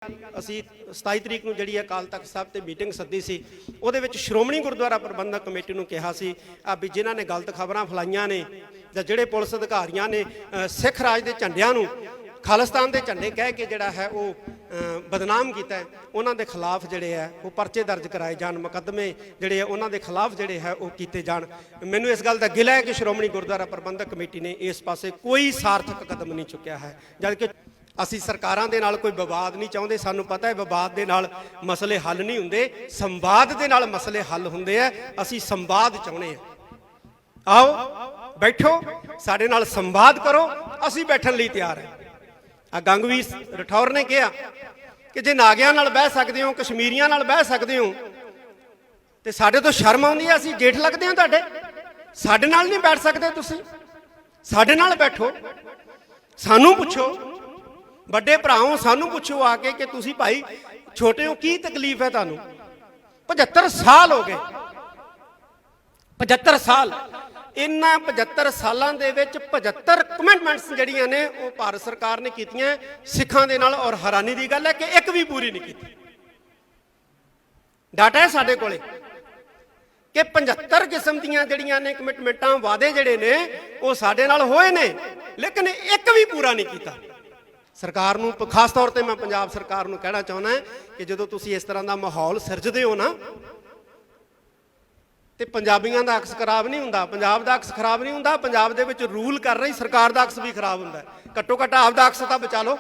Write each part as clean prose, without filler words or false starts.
ਅਸੀਂ 27 ਤਰੀਕ ਨੂੰ ਜਿਹੜੀ ਅਕਾਲ ਤਖਤ ਸਾਹਿਬ ਤੇ ਮੀਟਿੰਗ ਸੱਦੀ ਸੀ। ਉਹਦੇ ਵਿੱਚ ਸ਼੍ਰੋਮਣੀ ਗੁਰਦੁਆਰਾ ਪ੍ਰਬੰਧਕ ਕਮੇਟੀ ਨੂੰ ਕਿਹਾ ਸੀ ਵੀ ਜਿਨ੍ਹਾਂ ਨੇ ਗਲਤ ਖਬਰਾਂ ਫੈਲਾਈਆਂ ਨੇ ਜਾਂ ਜਿਹੜੇ ਪੁਲਿਸ ਅਧਿਕਾਰੀਆਂ ਨੇ ਸਿੱਖ ਰਾਜ ਦੇ ਝੰਡਿਆਂ ਨੂੰ ਖਾਲਿਸਤਾਨ ਦੇ ਝੰਡੇ ਕਹਿ ਕੇ ਜਿਹੜਾ ਹੈ ਉਹ ਬਦਨਾਮ ਕੀਤਾ, ਉਹਨਾਂ ਦੇ ਖਿਲਾਫ ਜਿਹੜੇ ਹੈ ਉਹ ਪਰਚੇ ਦਰਜ ਕਰਾਏ ਜਾਣ, ਮੁਕੱਦਮੇ ਜਿਹੜੇ ਉਹਨਾਂ ਦੇ ਖਿਲਾਫ ਜਿਹੜੇ ਹੈ ਉਹ ਕੀਤੇ ਜਾਣ। ਮੈਨੂੰ ਇਸ ਗੱਲ ਦਾ ਗਿਲਾ ਹੈ ਕਿ ਸ਼੍ਰੋਮਣੀ ਗੁਰਦੁਆਰਾ ਪ੍ਰਬੰਧਕ ਕਮੇਟੀ ਨੇ ਇਸ ਪਾਸੇ ਕੋਈ ਸਾਰਥਕ ਕਦਮ ਨਹੀਂ ਚੁੱਕਿਆ ਹੈ। ਜਦਕਿ ਅਸੀਂ ਸਰਕਾਰਾਂ ਦੇ ਨਾਲ ਕੋਈ ਵਿਵਾਦ ਨਹੀਂ ਚਾਹੁੰਦੇ। ਸਾਨੂੰ ਪਤਾ ਹੈ ਵਿਵਾਦ ਦੇ ਨਾਲ ਮਸਲੇ ਹੱਲ ਨਹੀਂ ਹੁੰਦੇ, ਸੰਵਾਦ ਦੇ ਨਾਲ ਮਸਲੇ ਹੱਲ ਹੁੰਦੇ ਆ। ਅਸੀਂ ਸੰਵਾਦ ਚਾਹੁੰਦੇ ਹਾਂ। ਆਓ ਬੈਠੋ, ਸਾਡੇ ਨਾਲ ਸੰਵਾਦ ਕਰੋ, ਅਸੀਂ ਬੈਠਣ ਲਈ ਤਿਆਰ ਹਾਂ। ਆ ਗੰਗਵੀਰ ਰਠੌਰ ਨੇ ਕਿਹਾ ਕਿ ਜੇ ਨਾਗਿਆਂ ਨਾਲ ਬਹਿ ਸਕਦੇ ਹੋ, ਕਸ਼ਮੀਰੀਆਂ ਨਾਲ ਬਹਿ ਸਕਦੇ ਹੋ ਤੇ ਸਾਡੇ ਤੋਂ ਸ਼ਰਮ ਆਉਂਦੀ ਹੈ, ਅਸੀਂ ਜੇਠ ਲੱਗਦੇ ਹਾਂ ਤੁਹਾਡੇ, ਸਾਡੇ ਨਾਲ ਨਹੀਂ ਬੈਠ ਸਕਦੇ ਤੁਸੀਂ? ਸਾਡੇ ਨਾਲ ਬੈਠੋ, ਸਾਨੂੰ ਪੁੱਛੋ, ਵੱਡੇ ਭਰਾਓ ਸਾਨੂੰ ਪੁੱਛੋ ਆ ਕੇ ਕਿ ਤੁਸੀਂ ਭਾਈ ਛੋਟੇ ਹੋ, ਕੀ ਤਕਲੀਫ ਹੈ ਤੁਹਾਨੂੰ? 75 ਸਾਲ ਹੋ ਗਏ, 75 ਸਾਲ। ਇਹਨਾਂ 75 ਸਾਲਾਂ ਦੇ ਵਿੱਚ 75 ਕਮਿਟਮੈਂਟਸ ਜਿਹੜੀਆਂ ਨੇ ਉਹ ਭਾਰਤ ਸਰਕਾਰ ਨੇ ਕੀਤੀਆਂ ਸਿੱਖਾਂ ਦੇ ਨਾਲ, ਔਰ ਹੈਰਾਨੀ ਦੀ ਗੱਲ ਹੈ ਕਿ ਇੱਕ ਵੀ ਪੂਰੀ ਨਹੀਂ ਕੀਤੀ। ਡਾਟਾ ਹੈ ਸਾਡੇ ਕੋਲੇ ਕਿ 75 ਕਿਸਮ ਦੀਆਂ ਜਿਹੜੀਆਂ ਨੇ ਕਮਿਟਮੈਂਟਾਂ, ਵਾਅਦੇ ਜਿਹੜੇ ਨੇ ਉਹ ਸਾਡੇ ਨਾਲ ਹੋਏ ਨੇ, ਲੇਕਿਨ ਇੱਕ ਵੀ ਪੂਰਾ ਨਹੀਂ ਕੀਤਾ। ਸਰਕਾਰ ਨੂੰ, ਖਾਸ ਤੌਰ ਤੇ ਮੈਂ ਪੰਜਾਬ ਸਰਕਾਰ ਨੂੰ ਕਹਿਣਾ ਚਾਹੁੰਦਾ ਕਿ ਜਦੋਂ ਤੁਸੀਂ ਇਸ ਤਰ੍ਹਾਂ ਦਾ ਮਾਹੌਲ ਸਿਰਜਦੇ ਹੋ ਨਾ, ਤੇ ਪੰਜਾਬੀਆਂ ਦਾ ਅਕਸ ਖਰਾਬ ਨਹੀਂ ਹੁੰਦਾ, ਪੰਜਾਬ ਦਾ ਅਕਸ ਖਰਾਬ ਨਹੀਂ ਹੁੰਦਾ, ਪੰਜਾਬ ਦੇ ਵਿੱਚ ਰੂਲ ਕਰ ਰਹੀ ਸਰਕਾਰ ਦਾ ਅਕਸ ਵੀ ਖਰਾਬ ਹੁੰਦਾ। ਘੱਟੋ ਘੱਟ ਆਪਦਾ ਅਕਸ ਤਾਂ ਬਚਾ ਲਓ,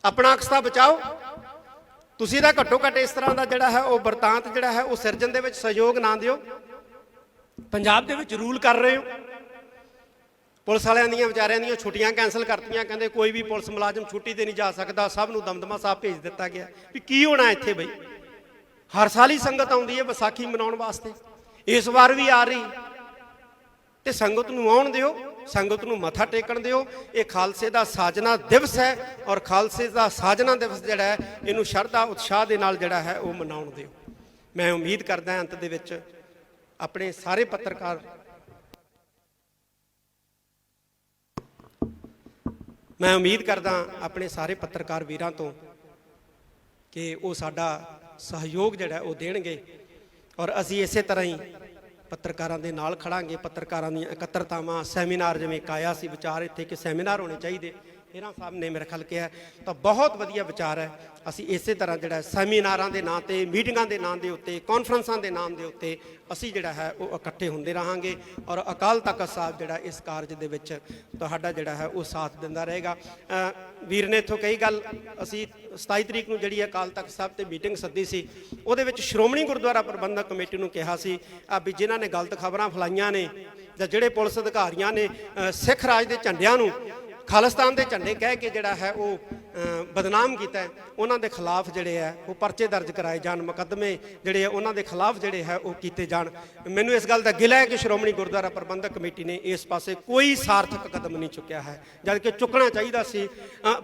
ਆਪਣਾ ਅਕਸ ਤਾਂ ਬਚਾਓ। ਤੁਸੀਂ ਤਾਂ ਘੱਟੋ ਘੱਟ ਇਸ ਤਰ੍ਹਾਂ ਦਾ ਜਿਹੜਾ ਹੈ ਉਹ ਵਰਤਾਂਤ ਜਿਹੜਾ ਹੈ ਉਹ ਸਿਰਜਣ ਦੇ ਵਿੱਚ ਸਹਿਯੋਗ ਨਾ ਦਿਓ। ਪੰਜਾਬ ਦੇ ਵਿੱਚ ਰੂਲ ਕਰ ਰਹੇ ਹੋ। ਪੁਲਿਸ ਵਾਲਿਆਂ ਦੀਆਂ ਵਿਚਾਰਿਆਂ ਦੀਆਂ ਛੁੱਟੀਆਂ ਕੈਂਸਲ ਕਰਤੀਆਂ, ਕਹਿੰਦੇ ਕੋਈ ਵੀ ਪੁਲਿਸ ਮੁਲਾਜ਼ਮ ਛੁੱਟੀ ਤੇ ਨਹੀਂ ਜਾ ਸਕਦਾ, ਸਭ ਨੂੰ ਦਮਦਮਾ ਸਾਹਿਬ ਭੇਜ ਦਿੱਤਾ ਗਿਆ। ਵੀ ਕੀ ਹੋਣਾ ਇੱਥੇ ਬਈ? ਹਰ ਸਾਲ ਹੀ ਸੰਗਤ ਆਉਂਦੀ ਹੈ ਵਿਸਾਖੀ ਮਨਾਉਣ ਵਾਸਤੇ, ਇਸ ਵਾਰ ਵੀ ਆ ਰਹੀ, ਤੇ ਸੰਗਤ ਨੂੰ ਆਉਣ ਦਿਓ, ਸੰਗਤ ਨੂੰ ਮੱਥਾ ਟੇਕਣ ਦਿਓ। ਇਹ ਖਾਲਸੇ ਦਾ ਸਾਜਨਾ ਦਿਵਸ ਹੈ, ਔਰ ਖਾਲਸੇ ਦਾ ਸਾਜਨਾ ਦਿਵਸ ਜਿਹੜਾ ਹੈ ਇਹਨੂੰ ਸ਼ਰਧਾ ਉਤਸ਼ਾਹ ਦੇ ਨਾਲ ਜਿਹੜਾ ਹੈ ਉਹ ਮਨਾਉਣ ਦਿਓ। ਮੈਂ ਉਮੀਦ ਕਰਦਾ ਅੰਤ ਦੇ ਵਿੱਚ ਆਪਣੇ ਸਾਰੇ ਪੱਤਰਕਾਰ, ਮੈਂ ਉਮੀਦ ਕਰਦਾ ਆਪਣੇ ਸਾਰੇ ਪੱਤਰਕਾਰ ਵੀਰਾਂ ਤੋਂ ਕਿ ਉਹ ਸਾਡਾ ਸਹਿਯੋਗ ਜਿਹੜਾ ਉਹ ਦੇਣਗੇ, ਔਰ ਅਸੀਂ ਇਸੇ ਤਰ੍ਹਾਂ ਹੀ ਪੱਤਰਕਾਰਾਂ ਦੇ ਨਾਲ ਖੜਾਂਗੇ। ਪੱਤਰਕਾਰਾਂ ਦੀਆਂ ਇਕੱਤਰਤਾਵਾਂ, ਸੈਮੀਨਾਰ, ਜਿਵੇਂ ਇੱਕ ਆਇਆ ਸੀ ਵਿਚਾਰ ਇੱਥੇ ਕਿ ਸੈਮੀਨਾਰ ਹੋਣੇ ਚਾਹੀਦੇ, ਹੀਰਾ ਸਾਹਿਬ ਨੇ ਮੇਰੇ ਖਿਆਲ ਕਿਹਾ, ਤਾਂ ਬਹੁਤ ਵਧੀਆ ਵਿਚਾਰ ਹੈ। ਅਸੀਂ ਇਸੇ ਤਰ੍ਹਾਂ ਜਿਹੜਾ ਸੈਮੀਨਾਰਾਂ ਦੇ ਨਾਂ ਤੇ, ਮੀਟਿੰਗਾਂ ਦੇ ਨਾਂ ਦੇ ਉੱਤੇ, ਕਾਨਫਰੰਸਾਂ ਦੇ ਨਾਮ ਦੇ ਉੱਤੇ ਅਸੀਂ ਜਿਹੜਾ ਹੈ ਉਹ ਇਕੱਠੇ ਹੁੰਦੇ ਰਹਾਂਗੇ, ਔਰ ਅਕਾਲ ਤਖਤ ਸਾਹਿਬ ਜਿਹੜਾ ਇਸ ਕਾਰਜ ਦੇ ਵਿੱਚ ਤੁਹਾਡਾ ਜਿਹੜਾ ਹੈ ਉਹ ਸਾਥ ਦਿੰਦਾ ਰਹੇਗਾ। ਵੀਰ ਨੇ ਇੱਥੋਂ ਕਈ ਗੱਲ, ਅਸੀਂ 27 ਤਰੀਕ ਨੂੰ ਜਿਹੜੀ ਅਕਾਲ ਤਖਤ ਸਾਹਿਬ ਤੇ ਮੀਟਿੰਗ ਸੱਦੀ ਸੀ, ਉਹਦੇ ਵਿੱਚ ਸ਼੍ਰੋਮਣੀ ਗੁਰਦੁਆਰਾ ਪ੍ਰਬੰਧਕ ਕਮੇਟੀ ਨੂੰ ਕਿਹਾ ਸੀ ਵੀ ਜਿਨ੍ਹਾਂ ਨੇ ਗਲਤ ਖਬਰਾਂ ਫੈਲਾਈਆਂ ਨੇ ਜਾਂ ਜਿਹੜੇ ਪੁਲਿਸ ਅਧਿਕਾਰੀਆਂ ਨੇ ਸਿੱਖ ਰਾਜ ਦੇ ਝੰਡਿਆਂ ਨੂੰ ਖਾਲਿਸਤਾਨ ਦੇ ਝੰਡੇ ਕਹਿ ਕੇ ਜਿਹੜਾ ਹੈ ਉਹ ਬਦਨਾਮ ਕੀਤਾ, ਉਹਨਾਂ ਦੇ ਖਿਲਾਫ ਜਿਹੜੇ ਹੈ ਉਹ ਪਰਚੇ ਦਰਜ ਕਰਾਏ ਜਾਣ, ਮੁਕੱਦਮੇ ਜਿਹੜੇ ਆ ਉਹਨਾਂ ਦੇ ਖਿਲਾਫ ਜਿਹੜੇ ਹੈ ਉਹ ਕੀਤੇ ਜਾਣ। ਮੈਨੂੰ ਇਸ ਗੱਲ ਦਾ ਗਿਲਾ ਹੈ ਕਿ ਸ਼੍ਰੋਮਣੀ ਗੁਰਦੁਆਰਾ ਪ੍ਰਬੰਧਕ ਕਮੇਟੀ ਨੇ ਇਸ ਪਾਸੇ ਕੋਈ ਸਾਰਥਕ ਕਦਮ ਨਹੀਂ ਚੁੱਕਿਆ ਹੈ, ਜਦਕਿ ਚੁੱਕਣਾ ਚਾਹੀਦਾ ਸੀ।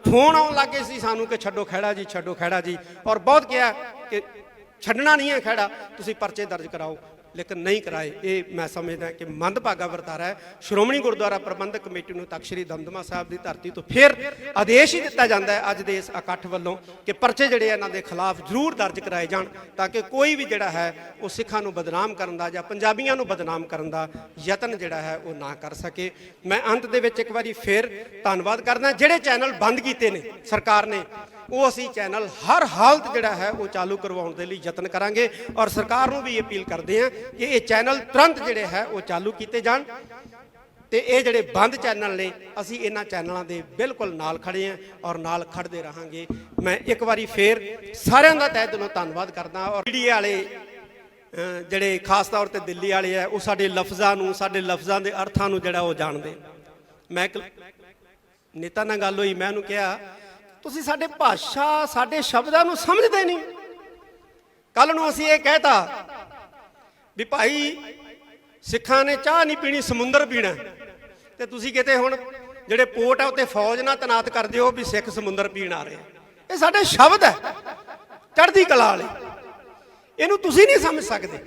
ਫੋਨ ਆਉਣ ਲੱਗੇ ਸੀ ਸਾਨੂੰ ਕਿ ਛੱਡੋ ਖਹਿੜਾ ਜੀ, ਛੱਡੋ ਖਹਿੜਾ ਜੀ, ਔਰ ਬਹੁਤ ਕਿਹਾ ਕਿ ਛੱਡਣਾ ਨਹੀਂ ਹੈ ਖਹਿੜਾ, ਤੁਸੀਂ ਪਰਚੇ ਦਰਜ ਕਰਾਓ, ਲੇਕਿਨ ਨਹੀਂ ਕਰਾਏ। ਇਹ ਮੈਂ ਸਮਝਦਾ ਕਿ ਮੰਦਭਾਗਾ ਵਰਤਾਰਾ ਹੈ। ਸ਼੍ਰੋਮਣੀ ਗੁਰਦੁਆਰਾ ਪ੍ਰਬੰਧਕ ਕਮੇਟੀ ਨੂੰ ਤਖ਼ਤ ਸ੍ਰੀ ਦਮਦਮਾ ਸਾਹਿਬ ਦੀ ਧਰਤੀ ਤੋਂ ਫਿਰ ਆਦੇਸ਼ ਹੀ ਦਿੱਤਾ ਜਾਂਦਾ ਹੈ ਅੱਜ ਦੇ ਇਸ ਇਕੱਠ ਵੱਲੋਂ ਕਿ ਪਰਚੇ ਜਿਹੜੇ ਇਹਨਾਂ ਦੇ ਖਿਲਾਫ ਜ਼ਰੂਰ ਦਰਜ ਕਰਾਏ ਜਾਣ, ਤਾਂ ਕਿ ਕੋਈ ਵੀ ਜਿਹੜਾ ਹੈ ਉਹ ਸਿੱਖਾਂ ਨੂੰ ਬਦਨਾਮ ਕਰਨ ਦਾ ਜਾਂ ਪੰਜਾਬੀਆਂ ਨੂੰ ਬਦਨਾਮ ਕਰਨ ਦਾ ਯਤਨ ਜਿਹੜਾ ਹੈ ਉਹ ਨਾ ਕਰ ਸਕੇ। ਮੈਂ ਅੰਤ ਦੇ ਵਿੱਚ ਇੱਕ ਵਾਰੀ ਫਿਰ ਧੰਨਵਾਦ ਕਰਦਾ। ਜਿਹੜੇ ਚੈਨਲ ਬੰਦ ਕੀਤੇ ਨੇ ਸਰਕਾਰ ਨੇ, ਉਹ ਅਸੀਂ ਚੈਨਲ ਹਰ ਹਾਲਤ ਜਿਹੜਾ ਹੈ ਉਹ ਚਾਲੂ ਕਰਵਾਉਣ ਦੇ ਲਈ ਯਤਨ ਕਰਾਂਗੇ, ਔਰ ਸਰਕਾਰ ਨੂੰ ਵੀ ਅਪੀਲ ਕਰਦੇ ਹਾਂ ਕਿ ਇਹ ਚੈਨਲ ਤੁਰੰਤ ਜਿਹੜੇ ਹੈ ਉਹ ਚਾਲੂ ਕੀਤੇ ਜਾਣ। ਤੇ ਇਹ ਜਿਹੜੇ ਬੰਦ ਚੈਨਲ ਨੇ, ਅਸੀਂ ਇਹਨਾਂ ਚੈਨਲਾਂ ਦੇ ਬਿਲਕੁਲ ਨਾਲ ਖੜੇ ਹਾਂ ਔਰ ਨਾਲ ਖੜਦੇ ਰਹਾਂਗੇ। ਮੈਂ ਇੱਕ ਵਾਰੀ ਫੇਰ ਸਾਰਿਆਂ ਦਾ ਤਹਿ ਦਿਲੋਂ ਧੰਨਵਾਦ ਕਰਦਾ। ਔਰ ਮੀਡੀਆ ਵਾਲੇ ਜਿਹੜੇ ਖਾਸ ਤੌਰ ਤੇ ਦਿੱਲੀ ਵਾਲੇ ਆ, ਉਹ ਸਾਡੇ ਲਫ਼ਜ਼ਾਂ ਨੂੰ, ਸਾਡੇ ਲਫ਼ਜ਼ਾਂ ਦੇ ਅਰਥਾਂ ਨੂੰ ਜਿਹੜਾ ਉਹ ਜਾਣਦੇ। ਮੈਂ ਇੱਕ ਨੇਤਾ ਨਾਲ ਗੱਲ ਹੋਈ, ਮੈਂ ਉਹਨੂੰ ਕਿਹਾ ਤੁਸੀਂ ਸਾਡੇ ਭਾਸ਼ਾ, ਸਾਡੇ ਸ਼ਬਦਾਂ ਨੂੰ ਸਮਝਦੇ ਨਹੀਂ। ਕੱਲ ਨੂੰ ਅਸੀਂ ਇਹ ਕਹਿਤਾ ਵੀ ਭਾਈ ਸਿੱਖਾਂ ਨੇ ਚਾਹ ਨਹੀਂ ਪੀਣੀ, ਸਮੁੰਦਰ ਪੀਣਾ, ਤੇ ਤੁਸੀਂ ਕਿਤੇ ਹੁਣ ਜਿਹੜੇ ਪੋਰਟ ਆ ਉੱਤੇ ਫੌਜ ਨਾਲ ਤੈਨਾਤ ਕਰ ਦਿਓ ਵੀ ਸਿੱਖ ਸਮੁੰਦਰ ਪੀਣ ਆ ਰਹੇ। ਇਹ ਸਾਡੇ ਸ਼ਬਦ ਹੈ, ਚੜ੍ਹਦੀ ਕਲਾ ਵਾਲੇ। ਇਹਨੂੰ ਤੁਸੀਂ ਨਹੀਂ ਸਮਝ ਸਕਦੇ,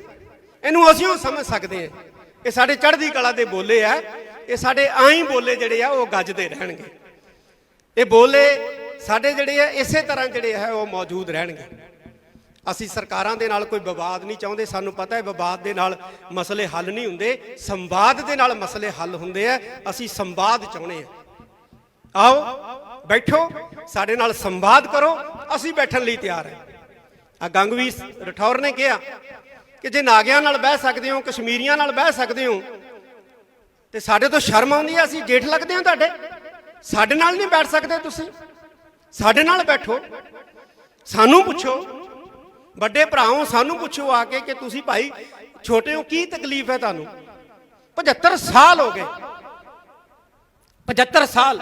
ਇਹਨੂੰ ਅਸੀਂ ਉਹ ਸਮਝ ਸਕਦੇ ਹਾਂ। ਇਹ ਸਾਡੇ ਚੜ੍ਹਦੀ ਕਲਾ ਦੇ ਬੋਲੇ ਆ, ਇਹ ਸਾਡੇ ਆਈ ਬੋਲੇ ਜਿਹੜੇ ਆ ਉਹ ਗੱਜਦੇ ਰਹਿਣਗੇ। ਇਹ ਬੋਲੇ ਸਾਡੇ ਜਿਹੜੇ ਆ ਇਸੇ ਤਰ੍ਹਾਂ ਜਿਹੜੇ ਹੈ ਉਹ ਮੌਜੂਦ ਰਹਿਣਗੇ। ਅਸੀਂ ਸਰਕਾਰਾਂ ਦੇ ਨਾਲ ਕੋਈ ਵਿਵਾਦ ਨਹੀਂ ਚਾਹੁੰਦੇ। ਸਾਨੂੰ ਪਤਾ ਹੈ ਵਿਵਾਦ ਦੇ ਨਾਲ ਮਸਲੇ ਹੱਲ ਨਹੀਂ ਹੁੰਦੇ, ਸੰਵਾਦ ਦੇ ਨਾਲ ਮਸਲੇ ਹੱਲ ਹੁੰਦੇ ਆ। ਅਸੀਂ ਸੰਵਾਦ ਚਾਹੁੰਦੇ ਆ। ਆਓ ਬੈਠੋ, ਸਾਡੇ ਨਾਲ ਸੰਵਾਦ ਕਰੋ, ਅਸੀਂ ਬੈਠਣ ਲਈ ਤਿਆਰ ਹਾਂ। ਆ ਗੰਗਵੀਰ ਰਠੌਰ ਨੇ ਕਿਹਾ ਕਿ ਜੇ ਨਾਗਿਆਂ ਨਾਲ ਬਹਿ ਸਕਦੇ ਹੋ, ਕਸ਼ਮੀਰੀਆਂ ਨਾਲ ਬਹਿ ਸਕਦੇ ਹੋ, ਤੇ ਸਾਡੇ ਤੋਂ ਸ਼ਰਮ ਆਉਂਦੀ ਹੈ, ਅਸੀਂ ਜੇਠ ਲੱਗਦੇ ਹਾਂ ਤੁਹਾਡੇ, ਸਾਡੇ ਨਾਲ ਨਹੀਂ ਬੈਠ ਸਕਦੇ ਤੁਸੀਂ? ਸਾਡੇ ਨਾਲ ਬੈਠੋ, ਸਾਨੂੰ ਪੁੱਛੋ, ਵੱਡੇ ਭਰਾਓ ਸਾਨੂੰ ਪੁੱਛੋ ਆ ਕੇ ਕਿ ਤੁਸੀਂ ਭਾਈ ਛੋਟੇ ਹੋ, ਕੀ ਤਕਲੀਫ ਹੈ ਤੁਹਾਨੂੰ? 75 ਸਾਲ ਹੋ ਗਏ, 75 ਸਾਲ।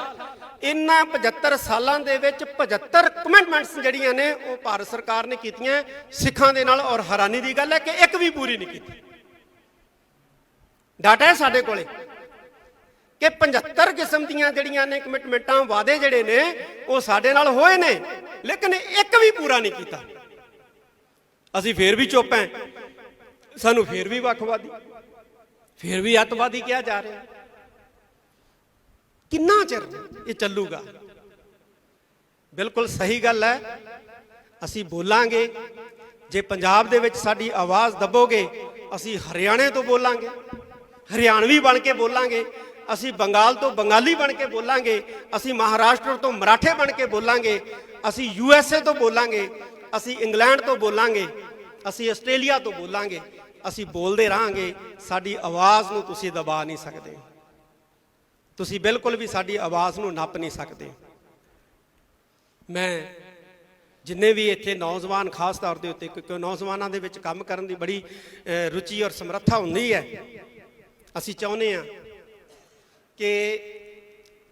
ਇਹਨਾਂ 75 ਸਾਲਾਂ ਦੇ ਵਿੱਚ 75 ਕਮਿਟਮੈਂਟਸ ਜਿਹੜੀਆਂ ਨੇ ਉਹ ਭਾਰਤ ਸਰਕਾਰ ਨੇ ਕੀਤੀਆਂ ਸਿੱਖਾਂ ਦੇ ਨਾਲ, ਔਰ ਹੈਰਾਨੀ ਦੀ ਗੱਲ ਹੈ ਕਿ ਇੱਕ ਵੀ ਪੂਰੀ ਨਹੀਂ ਕੀਤੀ। ਡਾਟਾ ਹੈ ਸਾਡੇ ਕੋਲੇ ਕਿ 75 ਕਿਸਮ ਦੀਆਂ ਜਿਹੜੀਆਂ ਨੇ ਕਮਿਟਮੈਂਟਾਂ, ਵਾਅਦੇ ਜਿਹੜੇ ਨੇ ਉਹ ਸਾਡੇ ਨਾਲ ਹੋਏ ਨੇ, ਲੇਕਿਨ ਇੱਕ ਵੀ ਪੂਰਾ ਨਹੀਂ ਕੀਤਾ। ਅਸੀਂ ਫੇਰ ਵੀ ਚੁੱਪ ਹਾਂ, ਸਾਨੂੰ ਫੇਰ ਵੀ ਵੱਖਵਾਦੀ, ਫੇਰ ਵੀ ਅੱਤਵਾਦੀ ਕਿਹਾ ਜਾ ਰਿਹਾ। ਕਿੰਨਾ ਚਿਰ ਇਹ ਚੱਲੂਗਾ? ਬਿਲਕੁਲ ਸਹੀ ਗੱਲ ਹੈ, ਅਸੀਂ ਬੋਲਾਂਗੇ। ਜੇ ਪੰਜਾਬ ਦੇ ਵਿੱਚ ਸਾਡੀ ਆਵਾਜ਼ ਦੱਬੋਗੇ, ਅਸੀਂ ਹਰਿਆਣੇ ਤੋਂ ਬੋਲਾਂਗੇ, ਹਰਿਆਣਵੀ ਬਣ ਕੇ ਬੋਲਾਂਗੇ, ਅਸੀਂ ਬੰਗਾਲ ਤੋਂ ਬੰਗਾਲੀ ਬਣ ਕੇ ਬੋਲਾਂਗੇ, ਅਸੀਂ ਮਹਾਰਾਸ਼ਟਰ ਤੋਂ ਮਰਾਠੇ ਬਣ ਕੇ ਬੋਲਾਂਗੇ, ਅਸੀਂ USA ਤੋਂ ਬੋਲਾਂਗੇ, ਅਸੀਂ ਇੰਗਲੈਂਡ ਤੋਂ ਬੋਲਾਂਗੇ, ਅਸੀਂ ਆਸਟ੍ਰੇਲੀਆ ਤੋਂ ਬੋਲਾਂਗੇ। ਅਸੀਂ ਬੋਲਦੇ ਰਹਾਂਗੇ। ਸਾਡੀ ਆਵਾਜ਼ ਨੂੰ ਤੁਸੀਂ ਦਬਾ ਨਹੀਂ ਸਕਦੇ, ਤੁਸੀਂ ਬਿਲਕੁਲ ਵੀ ਸਾਡੀ ਆਵਾਜ਼ ਨੂੰ ਨੱਪ ਨਹੀਂ ਸਕਦੇ। ਮੈਂ ਜਿੰਨੇ ਵੀ ਇੱਥੇ ਨੌਜਵਾਨ, ਖਾਸ ਤੌਰ ਦੇ ਉੱਤੇ, ਕਿਉਂਕਿ ਨੌਜਵਾਨਾਂ ਦੇ ਵਿੱਚ ਕੰਮ ਕਰਨ ਦੀ ਬੜੀ ਰੁਚੀ ਔਰ ਸਮਰੱਥਾ ਹੁੰਦੀ ਹੈ, ਅਸੀਂ ਚਾਹੁੰਦੇ ਹਾਂ ਕਿ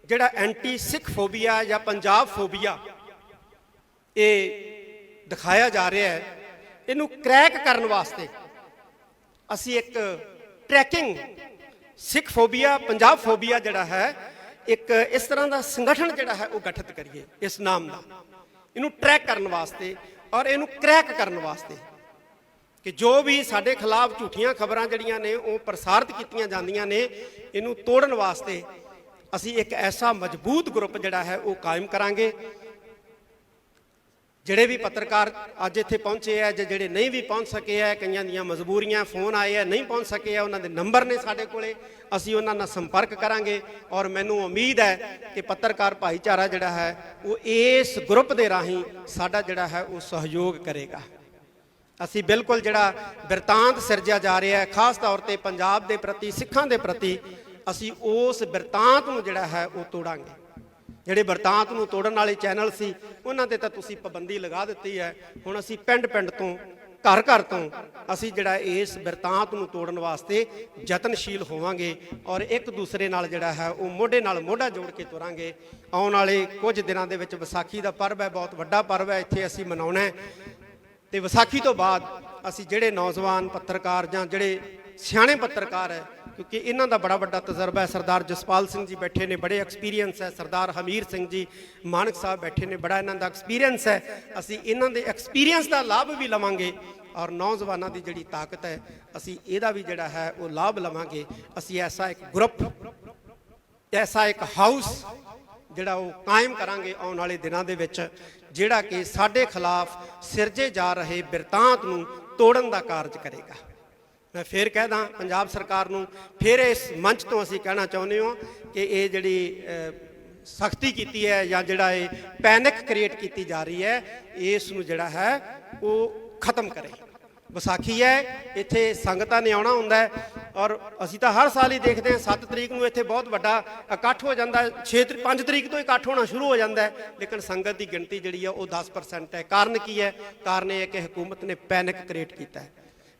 ਜਿਹੜਾ ਐਂਟੀ ਸਿੱਖ ਫੋਬੀਆ ਜਾਂ ਪੰਜਾਬ ਫੋਬੀਆ ਇਹ ਦਿਖਾਇਆ ਜਾ ਰਿਹਾ ਹੈ, ਇਹਨੂੰ ਕ੍ਰੈਕ ਕਰਨ ਵਾਸਤੇ ਅਸੀਂ ਇੱਕ ਟਰੈਕਿੰਗ ਸਿੱਖ ਫੋਬੀਆ, ਪੰਜਾਬ ਫੋਬੀਆ ਜਿਹੜਾ ਹੈ, ਇੱਕ ਇਸ ਤਰ੍ਹਾਂ ਦਾ ਸੰਗਠਨ ਜਿਹੜਾ ਹੈ ਉਹ ਗਠਿਤ ਕਰੀਏ ਇਸ ਨਾਮ ਦਾ, ਇਹਨੂੰ ਟਰੈਕ ਕਰਨ ਵਾਸਤੇ ਔਰ ਇਹਨੂੰ ਕ੍ਰੈਕ ਕਰਨ ਵਾਸਤੇ ਕਿ ਜੋ ਵੀ ਸਾਡੇ ਖਿਲਾਫ ਝੂਠੀਆਂ ਖਬਰਾਂ ਜਿਹੜੀਆਂ ਨੇ ਉਹ ਪ੍ਰਸਾਰਿਤ ਕੀਤੀਆਂ ਜਾਂਦੀਆਂ ਨੇ, ਇਹਨੂੰ ਤੋੜਨ ਵਾਸਤੇ ਅਸੀਂ ਇੱਕ ਐਸਾ ਮਜ਼ਬੂਤ ਗਰੁੱਪ ਜਿਹੜਾ ਹੈ ਉਹ ਕਾਇਮ ਕਰਾਂਗੇ। ਜਿਹੜੇ ਵੀ ਪੱਤਰਕਾਰ ਅੱਜ ਇੱਥੇ ਪਹੁੰਚੇ ਆ ਜਾਂ ਜਿਹੜੇ ਨਹੀਂ ਵੀ ਪਹੁੰਚ ਸਕੇ ਆ, ਕਈਆਂ ਦੀਆਂ ਮਜਬੂਰੀਆਂ, ਫੋਨ ਆਏ ਆ, ਨਹੀਂ ਪਹੁੰਚ ਸਕੇ ਆ, ਉਹਨਾਂ ਦੇ ਨੰਬਰ ਨੇ ਸਾਡੇ ਕੋਲੇ, ਅਸੀਂ ਉਹਨਾਂ ਨਾਲ ਸੰਪਰਕ ਕਰਾਂਗੇ। ਔਰ ਮੈਨੂੰ ਉਮੀਦ ਹੈ ਕਿ ਪੱਤਰਕਾਰ ਭਾਈਚਾਰਾ ਜਿਹੜਾ ਹੈ ਉਹ ਇਸ ਗਰੁੱਪ ਦੇ ਰਾਹੀਂ ਸਾਡਾ ਜਿਹੜਾ ਹੈ ਉਹ ਸਹਿਯੋਗ ਕਰੇਗਾ। ਅਸੀਂ ਬਿਲਕੁਲ ਜਿਹੜਾ ਬਿਰਤਾਂਤ ਸਿਰਜਿਆ ਜਾ ਰਿਹਾ ਹੈ, ਖਾਸ ਤੌਰ ਤੇ ਪੰਜਾਬ ਦੇ ਪ੍ਰਤੀ, ਸਿੱਖਾਂ ਦੇ ਪ੍ਰਤੀ, ਅਸੀਂ ਉਸ ਬਿਰਤਾਂਤ ਨੂੰ ਜਿਹੜਾ ਹੈ ਉਹ ਤੋੜਾਂਗੇ। ਜਿਹੜੇ ਬਿਰਤਾਂਤ ਨੂੰ ਤੋੜਨ ਵਾਲੇ ਚੈਨਲ ਸੀ ਉਹਨਾਂ ਤੇ ਤਾਂ ਤੁਸੀਂ ਪਾਬੰਦੀ ਲਗਾ ਦਿੱਤੀ ਹੈ। ਹੁਣ ਅਸੀਂ ਪਿੰਡ ਪਿੰਡ ਤੋਂ, ਘਰ ਘਰ ਤੋਂ ਅਸੀਂ ਜਿਹੜਾ ਇਸ ਬਿਰਤਾਂਤ ਨੂੰ ਤੋੜਨ ਵਾਸਤੇ ਯਤਨਸ਼ੀਲ ਹੋਵਾਂਗੇ ਔਰ ਇੱਕ ਦੂਸਰੇ ਨਾਲ ਜਿਹੜਾ ਹੈ ਉਹ ਮੋਢੇ ਨਾਲ ਮੋਢਾ ਜੋੜ ਕੇ ਤੁਰਾਂਗੇ। ਆਉਣ ਵਾਲੇ ਕੁਝ ਦਿਨਾਂ ਦੇ ਵਿੱਚ ਵਿਸਾਖੀ ਦਾ ਪਰਵ ਹੈ, ਬਹੁਤ ਵੱਡਾ ਪਰਵ ਹੈ, ਇੱਥੇ ਅਸੀਂ ਮਨਾਉਣਾ ਹੈ। ਤੇ ਵਿਸਾਖੀ ਤੋਂ ਬਾਅਦ ਅਸੀਂ ਜਿਹੜੇ ਨੌਜਵਾਨ ਪੱਤਰਕਾਰ ਜਾਂ ਜਿਹੜੇ ਸਿਆਣੇ ਪੱਤਰਕਾਰ ਹੈ, ਕਿਉਂਕਿ ਇਹਨਾਂ ਦਾ ਬੜਾ ਵੱਡਾ ਤਜਰਬਾ ਹੈ, ਸਰਦਾਰ ਜਸਪਾਲ ਸਿੰਘ ਜੀ ਬੈਠੇ ਨੇ, ਬੜੇ ਐਕਸਪੀਰੀਅੰਸ ਹੈ, ਸਰਦਾਰ ਹਮੀਰ ਸਿੰਘ ਜੀ ਮਾਨਕ ਸਾਹਿਬ ਬੈਠੇ ਨੇ, ਬੜਾ ਇਹਨਾਂ ਦਾ ਐਕਸਪੀਰੀਅੰਸ ਹੈ। ਅਸੀਂ ਇਹਨਾਂ ਦੇ ਐਕਸਪੀਰੀਅੰਸ ਦਾ ਲਾਭ ਵੀ ਲਵਾਂਗੇ ਔਰ ਨੌਜਵਾਨਾਂ ਦੀ ਜਿਹੜੀ ਤਾਕਤ ਹੈ ਅਸੀਂ ਇਹਦਾ ਵੀ ਜਿਹੜਾ ਹੈ ਉਹ ਲਾਭ ਲਵਾਂਗੇ। ਅਸੀਂ ਐਸਾ ਇੱਕ ਗਰੁੱਪ, ਐਸਾ ਇੱਕ ਹਾਊਸ ਜਿਹੜਾ ਉਹ ਕਾਇਮ ਕਰਾਂਗੇ ਆਉਣ ਵਾਲੇ ਦਿਨਾਂ ਦੇ ਵਿੱਚ, ਜਿਹੜਾ ਕਿ ਸਾਡੇ ਖਿਲਾਫ ਸਿਰਜੇ ਜਾ ਰਹੇ ਬਿਰਤਾਂਤ ਨੂੰ ਤੋੜਨ ਦਾ ਕਾਰਜ ਕਰੇਗਾ। ਮੈਂ ਫਿਰ ਕਹਿਦਾ ਪੰਜਾਬ ਸਰਕਾਰ ਨੂੰ, ਫਿਰ ਇਸ ਮੰਚ ਤੋਂ ਅਸੀਂ ਕਹਿਣਾ ਚਾਹੁੰਦੇ ਹਾਂ ਕਿ ਇਹ ਜਿਹੜੀ ਸਖਤੀ ਕੀਤੀ ਹੈ ਜਾਂ ਜਿਹੜਾ ਇਹ ਪੈਨਿਕ ਕ੍ਰੀਏਟ ਕੀਤੀ ਜਾ ਰਹੀ ਹੈ, ਇਸ ਨੂੰ ਜਿਹੜਾ ਹੈ ਉਹ ਖਤਮ ਕਰੇ। ਵਿਸਾਖੀ ਹੈ, ਇੱਥੇ ਸੰਗਤਾਂ ਨੇ ਆਉਣਾ ਹੁੰਦਾ ਹੈ ਔਰ ਅਸੀਂ ਤਾਂ ਹਰ ਸਾਲ ਹੀ ਦੇਖਦੇ ਹਾਂ 7 ਤਰੀਕ ਨੂੰ ਇੱਥੇ ਬਹੁਤ ਵੱਡਾ ਇਕੱਠ ਹੋ ਜਾਂਦਾ, 5 ਤਰੀਕ ਤੋਂ ਇਕੱਠ ਹੋਣਾ ਸ਼ੁਰੂ ਹੋ ਜਾਂਦਾ ਹੈ, ਲੇਕਿਨ ਸੰਗਤ ਦੀ ਗਿਣਤੀ ਜਿਹੜੀ ਹੈ ਉਹ 10% ਹੈ। ਕਾਰਨ ਕੀ ਹੈ? ਕਾਰਨ ਇਹ ਹੈ ਕਿ ਹਕੂਮਤ ਨੇ ਪੈਨਿਕ ਕ੍ਰੀਏਟ ਕੀਤਾ ਹੈ।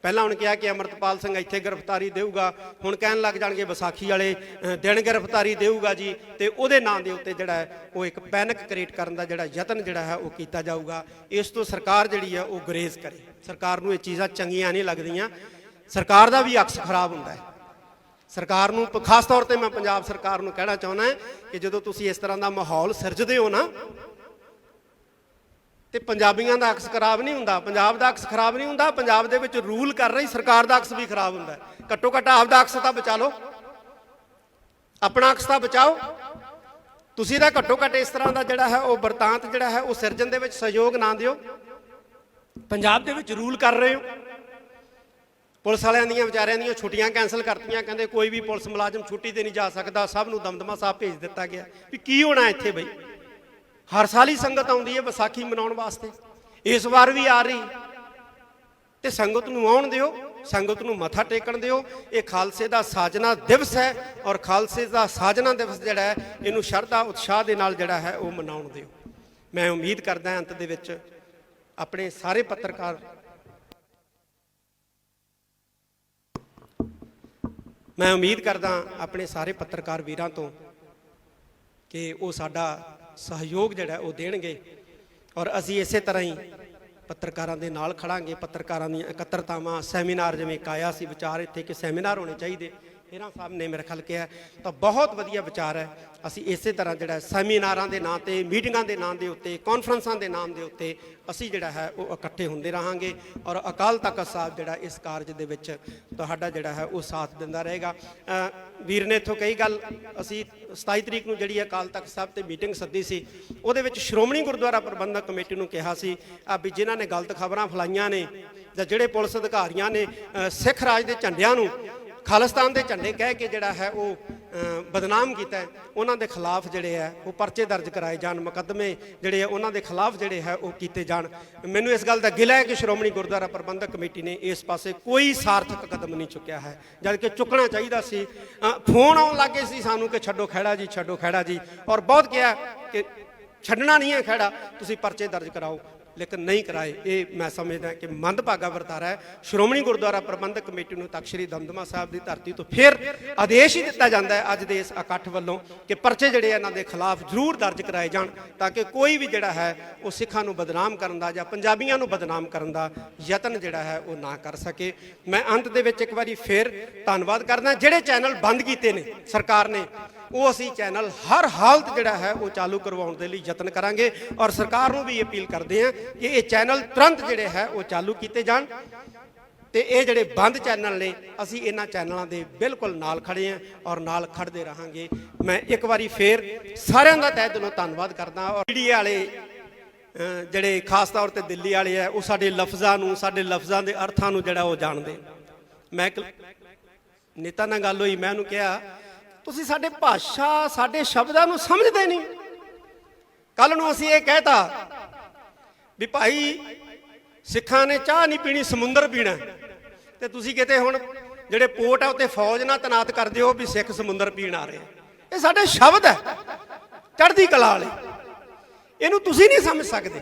ਪਹਿਲਾਂ ਹੁਣ ਕਿਹਾ ਕਿ ਅਮਰਤਪਾਲ ਸਿੰਘ ਇੱਥੇ ਗ੍ਰਿਫਤਾਰੀ ਦੇਊਗਾ, ਹੁਣ ਕਹਿਣ ਲੱਗ ਜਾਣਗੇ ਵਿਸਾਖੀ ਵਾਲੇ ਦਿਨ ਗ੍ਰਿਫਤਾਰੀ ਦੇਊਗਾ ਜੀ, ਤੇ ਉਹਦੇ ਨਾਂ ਦੇ ਉੱਤੇ ਜਿਹੜਾ ਹੈ ਉਹ ਇੱਕ ਪੈਨਿਕ ਕ੍ਰੀਏਟ ਕਰਨ ਦਾ ਜਿਹੜਾ ਯਤਨ ਜਿਹੜਾ ਹੈ ਉਹ ਕੀਤਾ ਜਾਊਗਾ। ਇਸ ਤੋਂ ਸਰਕਾਰ ਜਿਹੜੀ ਹੈ ਉਹ ਗੁਰੇਜ਼ ਕਰੇ। ਸਰਕਾਰ ਨੂੰ ਇਹ ਚੀਜ਼ਾਂ ਚੰਗੀਆਂ ਨਹੀਂ ਲੱਗਦੀਆਂ, ਸਰਕਾਰ ਦਾ ਵੀ ਅਕਸ ਖਰਾਬ ਹੁੰਦਾ ਹੈ। ਸਰਕਾਰ ਨੂੰ, ਖਾਸ ਤੌਰ ਤੇ ਮੈਂ ਪੰਜਾਬ ਸਰਕਾਰ ਨੂੰ ਕਹਿਣਾ ਚਾਹੁੰਦਾ ਕਿ ਜਦੋਂ ਤੁਸੀਂ ਇਸ ਤਰ੍ਹਾਂ ਦਾ ਮਾਹੌਲ ਸਿਰਜਦੇ ਹੋ ਨਾ, ਤੇ ਪੰਜਾਬੀਆਂ ਦਾ ਅਕਸ ਖਰਾਬ ਨਹੀਂ ਹੁੰਦਾ, ਪੰਜਾਬ ਦਾ ਅਕਸ ਖਰਾਬ ਨਹੀਂ ਹੁੰਦਾ, ਪੰਜਾਬ ਦੇ ਵਿੱਚ ਰੂਲ ਕਰ ਰਹੀ ਸਰਕਾਰ ਦਾ ਅਕਸ ਵੀ ਖਰਾਬ ਹੁੰਦਾ। ਘੱਟੋ ਘੱਟ ਆਪਦਾ ਅਕਸ ਤਾਂ ਬਚਾ ਲਓ, ਆਪਣਾ ਅਕਸ ਤਾਂ ਬਚਾਓ। ਤੁਸੀਂ ਤਾਂ ਘੱਟੋ ਘੱਟ ਇਸ ਤਰ੍ਹਾਂ ਦਾ ਜਿਹੜਾ ਹੈ ਉਹ ਵਰਤਾਂਤ ਜਿਹੜਾ ਹੈ ਉਹ ਸਿਰਜਣ ਦੇ ਵਿੱਚ ਸਹਿਯੋਗ ਨਾ ਦਿਓ। ਪੰਜਾਬ ਦੇ ਵਿੱਚ ਰੂਲ ਕਰ ਰਹੇ ਹੋ, ਪੁਲਿਸ ਵਾਲਿਆਂ ਦੀਆਂ ਵਿਚਾਰਿਆਂ ਦੀਆਂ ਛੁੱਟੀਆਂ ਕੈਂਸਲ ਕਰਤੀਆਂ, ਕਹਿੰਦੇ ਕੋਈ ਵੀ ਪੁਲਿਸ ਮੁਲਾਜ਼ਮ ਛੁੱਟੀ ਤੇ ਨਹੀਂ ਜਾ ਸਕਦਾ, ਸਭ ਨੂੰ ਦਮਦਮਾ ਸਾਹਿਬ ਭੇਜ ਦਿੱਤਾ ਗਿਆ। ਵੀ ਕੀ ਹੋਣਾ ਇੱਥੇ ਬਈ? ਹਰ ਸਾਲ ਹੀ ਸੰਗਤ ਆਉਂਦੀ ਹੈ ਵਿਸਾਖੀ ਮਨਾਉਣ ਵਾਸਤੇ, ਇਸ ਵਾਰ ਵੀ ਆ ਰਹੀ, ਤੇ ਸੰਗਤ ਨੂੰ ਆਉਣ ਦਿਓ, ਸੰਗਤ ਨੂੰ ਮੱਥਾ ਟੇਕਣ ਦਿਓ। ਇਹ ਖਾਲਸੇ ਦਾ ਸਾਜਨਾ ਦਿਵਸ ਹੈ, ਔਰ ਖਾਲਸੇ ਦਾ ਸਾਜਨਾ ਦਿਵਸ ਜਿਹੜਾ ਹੈ ਇਹਨੂੰ ਸ਼ਰਧਾ ਉਤਸ਼ਾਹ ਦੇ ਨਾਲ ਜਿਹੜਾ ਹੈ ਉਹ ਮਨਾਉਣ ਦਿਓ। ਮੈਂ ਉਮੀਦ ਕਰਦਾ ਅੰਤ ਦੇ ਵਿੱਚ ਆਪਣੇ ਸਾਰੇ ਪੱਤਰਕਾਰ ਆਪਣੇ ਸਾਰੇ ਪੱਤਰਕਾਰ ਵੀਰਾਂ ਤੋਂ ਕਿ ਉਹ ਸਾਡਾ ਸਹਿਯੋਗ ਜਿਹੜਾ ਉਹ ਦੇਣਗੇ, ਔਰ ਅਸੀਂ ਇਸੇ ਤਰ੍ਹਾਂ ਹੀ ਪੱਤਰਕਾਰਾਂ ਦੇ ਨਾਲ ਖੜਾਂਗੇ। ਪੱਤਰਕਾਰਾਂ ਦੀਆਂ ਇਕੱਤਰਤਾਵਾਂ, ਸੈਮੀਨਾਰ, ਜਿਵੇਂ ਇੱਕ ਆਇਆ ਸੀ ਵਿਚਾਰ ਇੱਥੇ ਕਿ ਸੈਮੀਨਾਰ ਹੋਣੇ ਚਾਹੀਦੇ, ਹੀਰਾ ਸਾਹਿਬ ਨੇ ਮੇਰੇ ਖਿਆਲ ਕਿਹਾ, ਤਾਂ ਬਹੁਤ ਵਧੀਆ ਵਿਚਾਰ ਹੈ। ਅਸੀਂ ਇਸੇ ਤਰ੍ਹਾਂ ਜਿਹੜਾ ਸੈਮੀਨਾਰਾਂ ਦੇ ਨਾਂ 'ਤੇ, ਮੀਟਿੰਗਾਂ ਦੇ ਨਾਂ ਦੇ ਉੱਤੇ, ਕਾਨਫਰੰਸਾਂ ਦੇ ਨਾਮ ਦੇ ਉੱਤੇ ਅਸੀਂ ਜਿਹੜਾ ਹੈ ਉਹ ਇਕੱਠੇ ਹੁੰਦੇ ਰਹਾਂਗੇ, ਔਰ ਅਕਾਲ ਤਖਤ ਸਾਹਿਬ ਜਿਹੜਾ ਇਸ ਕਾਰਜ ਦੇ ਵਿੱਚ ਤੁਹਾਡਾ ਜਿਹੜਾ ਹੈ ਉਹ ਸਾਥ ਦਿੰਦਾ ਰਹੇਗਾ। ਵੀਰ ਨੇ ਇੱਥੋਂ ਕਈ ਗੱਲ, ਅਸੀਂ 27 ਤਰੀਕ ਨੂੰ ਜਿਹੜੀ ਅਕਾਲ ਤਖਤ ਸਾਹਿਬ 'ਤੇ ਮੀਟਿੰਗ ਸੱਦੀ ਸੀ, ਉਹਦੇ ਵਿੱਚ ਸ਼੍ਰੋਮਣੀ ਗੁਰਦੁਆਰਾ ਪ੍ਰਬੰਧਕ ਕਮੇਟੀ ਨੂੰ ਕਿਹਾ ਸੀ ਵੀ ਜਿਨ੍ਹਾਂ ਨੇ ਗਲਤ ਖਬਰਾਂ ਫੈਲਾਈਆਂ ਨੇ, ਜਾਂ ਜਿਹੜੇ ਪੁਲਿਸ ਅਧਿਕਾਰੀਆਂ ਨੇ ਸਿੱਖ ਰਾਜ ਦੇ ਝੰਡਿਆਂ ਨੂੰ ਖਾਲਿਸਤਾਨ ਦੇ ਝੰਡੇ ਕਹਿ ਕੇ ਜਿਹੜਾ ਹੈ ਉਹ ਬਦਨਾਮ ਕੀਤਾ, ਉਹਨਾਂ ਦੇ ਖਿਲਾਫ ਜਿਹੜੇ ਹੈ ਉਹ ਪਰਚੇ ਦਰਜ ਕਰਾਏ ਜਾਣ, ਮੁਕੱਦਮੇ ਜਿਹੜੇ ਆ ਉਹਨਾਂ ਦੇ ਖਿਲਾਫ ਜਿਹੜੇ ਹੈ ਉਹ ਕੀਤੇ ਜਾਣ। ਮੈਨੂੰ ਇਸ ਗੱਲ ਦਾ ਗਿਲਾ ਹੈ ਕਿ ਸ਼੍ਰੋਮਣੀ ਗੁਰਦੁਆਰਾ ਪ੍ਰਬੰਧਕ ਕਮੇਟੀ ਨੇ ਇਸ ਪਾਸੇ ਕੋਈ ਸਾਰਥਕ ਕਦਮ ਨਹੀਂ ਚੁੱਕਿਆ ਹੈ, ਜਦ ਕਿ ਚੁੱਕਣਾ ਚਾਹੀਦਾ ਸੀ। ਫੋਨ ਆਉਣ ਲੱਗੇ ਸੀ ਸਾਨੂੰ ਕਿ ਛੱਡੋ ਖਹਿੜਾ ਜੀ, ਛੱਡੋ ਖਹਿੜਾ ਜੀ, ਔਰ ਬਹੁਤ ਕਿਹਾ ਕਿ ਛੱਡਣਾ ਨਹੀਂ ਹੈ ਖਹਿੜਾ, ਤੁਸੀਂ ਪਰਚੇ ਦਰਜ ਕਰਾਓ, ਲੇਕਿਨ ਨਹੀਂ ਕਰਾਏ। ਇਹ ਮੈਂ ਸਮਝਦਾ ਕਿ ਮੰਦਭਾਗਾ ਵਰਤਾਰਾ ਹੈ। ਸ਼੍ਰੋਮਣੀ ਗੁਰਦੁਆਰਾ ਪ੍ਰਬੰਧਕ ਕਮੇਟੀ ਨੂੰ ਤਖ਼ਤ ਸ੍ਰੀ ਦਮਦਮਾ ਸਾਹਿਬ ਦੀ ਧਰਤੀ ਤੋਂ ਫਿਰ ਆਦੇਸ਼ ਹੀ ਦਿੱਤਾ ਜਾਂਦਾ ਹੈ ਅੱਜ ਦੇ ਇਸ ਇਕੱਠ ਵੱਲੋਂ ਕਿ ਪਰਚੇ ਜਿਹੜੇ ਇਹਨਾਂ ਦੇ ਖਿਲਾਫ ਜ਼ਰੂਰ ਦਰਜ ਕਰਾਏ ਜਾਣ, ਤਾਂ ਕਿ ਕੋਈ ਵੀ ਜਿਹੜਾ ਹੈ ਉਹ ਸਿੱਖਾਂ ਨੂੰ ਬਦਨਾਮ ਕਰਨ ਦਾ ਜਾਂ ਪੰਜਾਬੀਆਂ ਨੂੰ ਬਦਨਾਮ ਕਰਨ ਦਾ ਯਤਨ ਜਿਹੜਾ ਹੈ ਉਹ ਨਾ ਕਰ ਸਕੇ। ਮੈਂ ਅੰਤ ਦੇ ਵਿੱਚ ਇੱਕ ਵਾਰੀ ਫਿਰ ਧੰਨਵਾਦ ਕਰਦਾ। ਜਿਹੜੇ ਚੈਨਲ ਬੰਦ ਕੀਤੇ ਨੇ ਸਰਕਾਰ ਨੇ, ਉਹ ਅਸੀਂ ਚੈਨਲ ਹਰ ਹਾਲਤ ਜਿਹੜਾ ਹੈ ਉਹ ਚਾਲੂ ਕਰਵਾਉਣ ਦੇ ਲਈ ਯਤਨ ਕਰਾਂਗੇ, ਔਰ ਸਰਕਾਰ ਨੂੰ ਵੀ ਅਪੀਲ ਕਰਦੇ ਹਾਂ ਕਿ ਇਹ ਚੈਨਲ ਤੁਰੰਤ ਜਿਹੜੇ ਹੈ ਉਹ ਚਾਲੂ ਕੀਤੇ ਜਾਣ। ਤੇ ਇਹ ਜਿਹੜੇ ਬੰਦ ਚੈਨਲ ਨੇ, ਅਸੀਂ ਇਹਨਾਂ ਚੈਨਲਾਂ ਦੇ ਬਿਲਕੁਲ ਨਾਲ ਖੜੇ ਹਾਂ ਔਰ ਨਾਲ ਖੜਦੇ ਰਹਾਂਗੇ। ਮੈਂ ਇੱਕ ਵਾਰੀ ਫੇਰ ਸਾਰਿਆਂ ਦਾ ਤਹਿ ਦਿਲੋਂ ਧੰਨਵਾਦ ਕਰਦਾ। ਔਰ ਮੀਡੀਆ ਵਾਲੇ ਜਿਹੜੇ ਖਾਸ ਤੌਰ ਤੇ ਦਿੱਲੀ ਵਾਲੇ ਆ, ਉਹ ਸਾਡੇ ਲਫ਼ਜ਼ਾਂ ਨੂੰ, ਸਾਡੇ ਲਫ਼ਜ਼ਾਂ ਦੇ ਅਰਥਾਂ ਨੂੰ ਜਿਹੜਾ ਉਹ ਜਾਣਦੇ। ਮੈਂ ਇੱਕ ਨੇਤਾ ਨਾਲ ਗੱਲ ਹੋਈ, ਮੈਂ ਉਹਨੂੰ ਕਿਹਾ ਤੁਸੀਂ ਸਾਡੇ ਭਾਸ਼ਾ, ਸਾਡੇ ਸ਼ਬਦਾਂ ਨੂੰ ਸਮਝਦੇ ਨਹੀਂ। ਕੱਲ ਨੂੰ ਅਸੀਂ ਇਹ ਕਹਿਤਾ ਵੀ ਭਾਈ ਸਿੱਖਾਂ ਨੇ ਚਾਹ ਨਹੀਂ ਪੀਣੀ, ਸਮੁੰਦਰ ਪੀਣਾ, ਤੇ ਤੁਸੀਂ ਕਿਤੇ ਹੁਣ ਜਿਹੜੇ ਪੋਰਟ ਆ ਉੱਤੇ ਫੌਜ ਨਾਲ ਤੈਨਾਤ ਕਰ ਦਿਓ ਵੀ ਸਿੱਖ ਸਮੁੰਦਰ ਪੀਣ ਆ ਰਹੇ। ਇਹ ਸਾਡੇ ਸ਼ਬਦ ਹੈ ਚੜ੍ਹਦੀ ਕਲਾ ਵਾਲੇ, ਇਹਨੂੰ ਤੁਸੀਂ ਨਹੀਂ ਸਮਝ ਸਕਦੇ,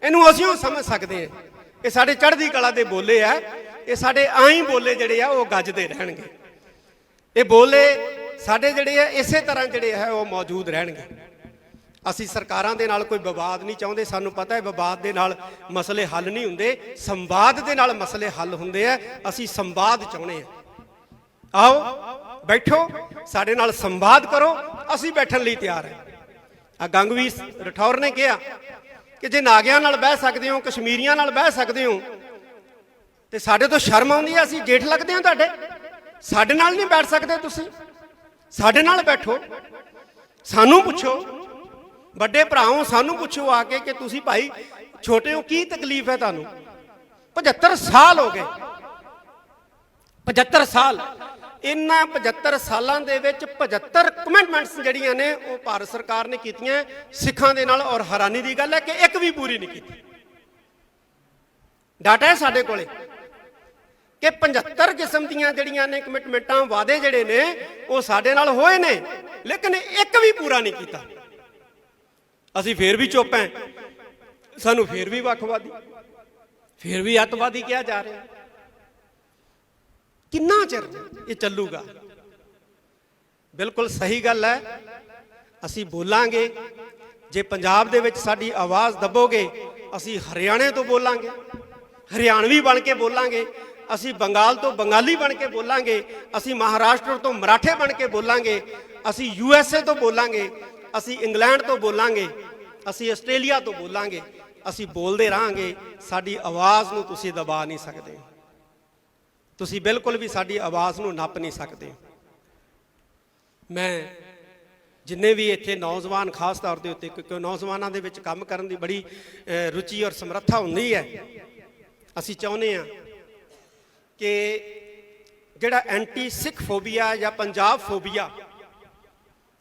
ਇਹਨੂੰ ਅਸੀਂ ਉਹ ਸਮਝ ਸਕਦੇ ਹਾਂ। ਇਹ ਸਾਡੇ ਚੜ੍ਹਦੀ ਕਲਾ ਦੇ ਬੋਲੇ ਆ, ਇਹ ਸਾਡੇ ਆਈ ਬੋਲੇ ਜਿਹੜੇ ਆ ਉਹ ਗੱਜਦੇ ਰਹਿਣਗੇ। ਇਹ ਬੋਲੇ ਸਾਡੇ ਜਿਹੜੇ ਆ ਇਸੇ ਤਰ੍ਹਾਂ ਜਿਹੜੇ ਹੈ ਉਹ ਮੌਜੂਦ ਰਹਿਣਗੇ। ਅਸੀਂ ਸਰਕਾਰਾਂ ਦੇ ਨਾਲ ਕੋਈ ਵਿਵਾਦ ਨਹੀਂ ਚਾਹੁੰਦੇ, ਸਾਨੂੰ ਪਤਾ ਹੈ ਵਿਵਾਦ ਦੇ ਨਾਲ ਮਸਲੇ ਹੱਲ ਨਹੀਂ ਹੁੰਦੇ, ਸੰਵਾਦ ਦੇ ਨਾਲ ਮਸਲੇ ਹੱਲ ਹੁੰਦੇ ਆ। ਅਸੀਂ ਸੰਵਾਦ ਚਾਹੁੰਦੇ ਹਾਂ। ਆਓ ਬੈਠੋ, ਸਾਡੇ ਨਾਲ ਸੰਵਾਦ ਕਰੋ, ਅਸੀਂ ਬੈਠਣ ਲਈ ਤਿਆਰ ਹਾਂ। ਆ ਗੰਗਵੀਰ ਰਠੌਰ ਨੇ ਕਿਹਾ ਕਿ ਜੇ ਨਾਗਿਆਂ ਨਾਲ ਬਹਿ ਸਕਦੇ ਹੋ, ਕਸ਼ਮੀਰੀਆਂ ਨਾਲ ਬਹਿ ਸਕਦੇ ਹੋ, ਤੇ ਸਾਡੇ ਤੋਂ ਸ਼ਰਮ ਆਉਂਦੀ ਹੈ, ਅਸੀਂ ਜੇਠ ਲੱਗਦੇ ਹਾਂ ਤੁਹਾਡੇ, ਸਾਡੇ ਨਾਲ ਨਹੀਂ ਬੈਠ ਸਕਦੇ ਤੁਸੀਂ, ਸਾਡੇ ਨਾਲ ਬੈਠੋ, ਸਾਨੂੰ ਪੁੱਛੋ, ਵੱਡੇ ਭਰਾਓ ਸਾਨੂੰ ਪੁੱਛੋ ਆ ਕੇ ਕਿ ਤੁਸੀਂ ਭਾਈ ਛੋਟੇ ਹੋ, ਕੀ ਤਕਲੀਫ ਹੈ ਤੁਹਾਨੂੰ? 75 ਸਾਲ ਹੋ ਗਏ, 75 ਸਾਲ। ਇਹਨਾਂ 75 ਸਾਲਾਂ ਦੇ ਵਿੱਚ 75 ਕਮਿਟਮੈਂਟਸ ਜਿਹੜੀਆਂ ਨੇ ਉਹ ਭਾਰਤ ਸਰਕਾਰ ਨੇ ਕੀਤੀਆਂ ਸਿੱਖਾਂ ਦੇ ਨਾਲ, ਔਰ ਹੈਰਾਨੀ ਦੀ ਗੱਲ ਹੈ ਕਿ ਇੱਕ ਵੀ ਪੂਰੀ ਨਹੀਂ ਕੀਤੀ। ਡਾਟਾ ਹੈ ਸਾਡੇ ਕੋਲੇ ਕਿ 75 ਕਿਸਮ ਦੀਆਂ ਜਿਹੜੀਆਂ ਨੇ ਕਮਿਟਮੈਂਟਾਂ, ਵਾਅਦੇ ਜਿਹੜੇ ਨੇ ਉਹ ਸਾਡੇ ਨਾਲ ਹੋਏ ਨੇ, ਲੇਕਿਨ ਇੱਕ ਵੀ ਪੂਰਾ ਨਹੀਂ ਕੀਤਾ। ਅਸੀਂ ਫੇਰ ਵੀ ਚੁੱਪ ਹਾਂ, ਸਾਨੂੰ ਫੇਰ ਵੀ ਵੱਖਵਾਦੀ, ਫੇਰ ਵੀ ਅੱਤਵਾਦੀ ਕਿਹਾ ਜਾ ਰਿਹਾ। ਕਿੰਨਾ ਚਿਰ ਇਹ ਚੱਲੂਗਾ? ਬਿਲਕੁਲ ਸਹੀ ਗੱਲ ਹੈ, ਅਸੀਂ ਬੋਲਾਂਗੇ। ਜੇ ਪੰਜਾਬ ਦੇ ਵਿੱਚ ਸਾਡੀ ਆਵਾਜ਼ ਦੱਬੋਗੇ, ਅਸੀਂ ਹਰਿਆਣੇ ਤੋਂ ਬੋਲਾਂਗੇ, ਹਰਿਆਣਵੀ ਬਣ ਕੇ ਬੋਲਾਂਗੇ, ਅਸੀਂ ਬੰਗਾਲ ਤੋਂ ਬੰਗਾਲੀ ਬਣ ਕੇ ਬੋਲਾਂਗੇ, ਅਸੀਂ ਮਹਾਰਾਸ਼ਟਰ ਤੋਂ ਮਰਾਠੇ ਬਣ ਕੇ ਬੋਲਾਂਗੇ, ਅਸੀਂ USA ਤੋਂ ਬੋਲਾਂਗੇ, ਅਸੀਂ ਇੰਗਲੈਂਡ ਤੋਂ ਬੋਲਾਂਗੇ, ਅਸੀਂ ਆਸਟ੍ਰੇਲੀਆ ਤੋਂ ਬੋਲਾਂਗੇ। ਅਸੀਂ ਬੋਲਦੇ ਰਹਾਂਗੇ। ਸਾਡੀ ਆਵਾਜ਼ ਨੂੰ ਤੁਸੀਂ ਦਬਾ ਨਹੀਂ ਸਕਦੇ, ਤੁਸੀਂ ਬਿਲਕੁਲ ਵੀ ਸਾਡੀ ਆਵਾਜ਼ ਨੂੰ ਨੱਪ ਨਹੀਂ ਸਕਦੇ। ਮੈਂ ਜਿੰਨੇ ਵੀ ਇੱਥੇ ਨੌਜਵਾਨ ਖਾਸ ਤੌਰ ਦੇ ਉੱਤੇ, ਕਿਉਂਕਿ ਨੌਜਵਾਨਾਂ ਦੇ ਵਿੱਚ ਕੰਮ ਕਰਨ ਦੀ ਬੜੀ ਰੁਚੀ ਔਰ ਸਮਰੱਥਾ ਹੁੰਦੀ ਹੈ। ਅਸੀਂ ਚਾਹੁੰਦੇ ਹਾਂ ਕਿ ਜਿਹੜਾ ਐਂਟੀ ਸਿੱਖ ਫੋਬੀਆ ਜਾਂ ਪੰਜਾਬ ਫੋਬੀਆ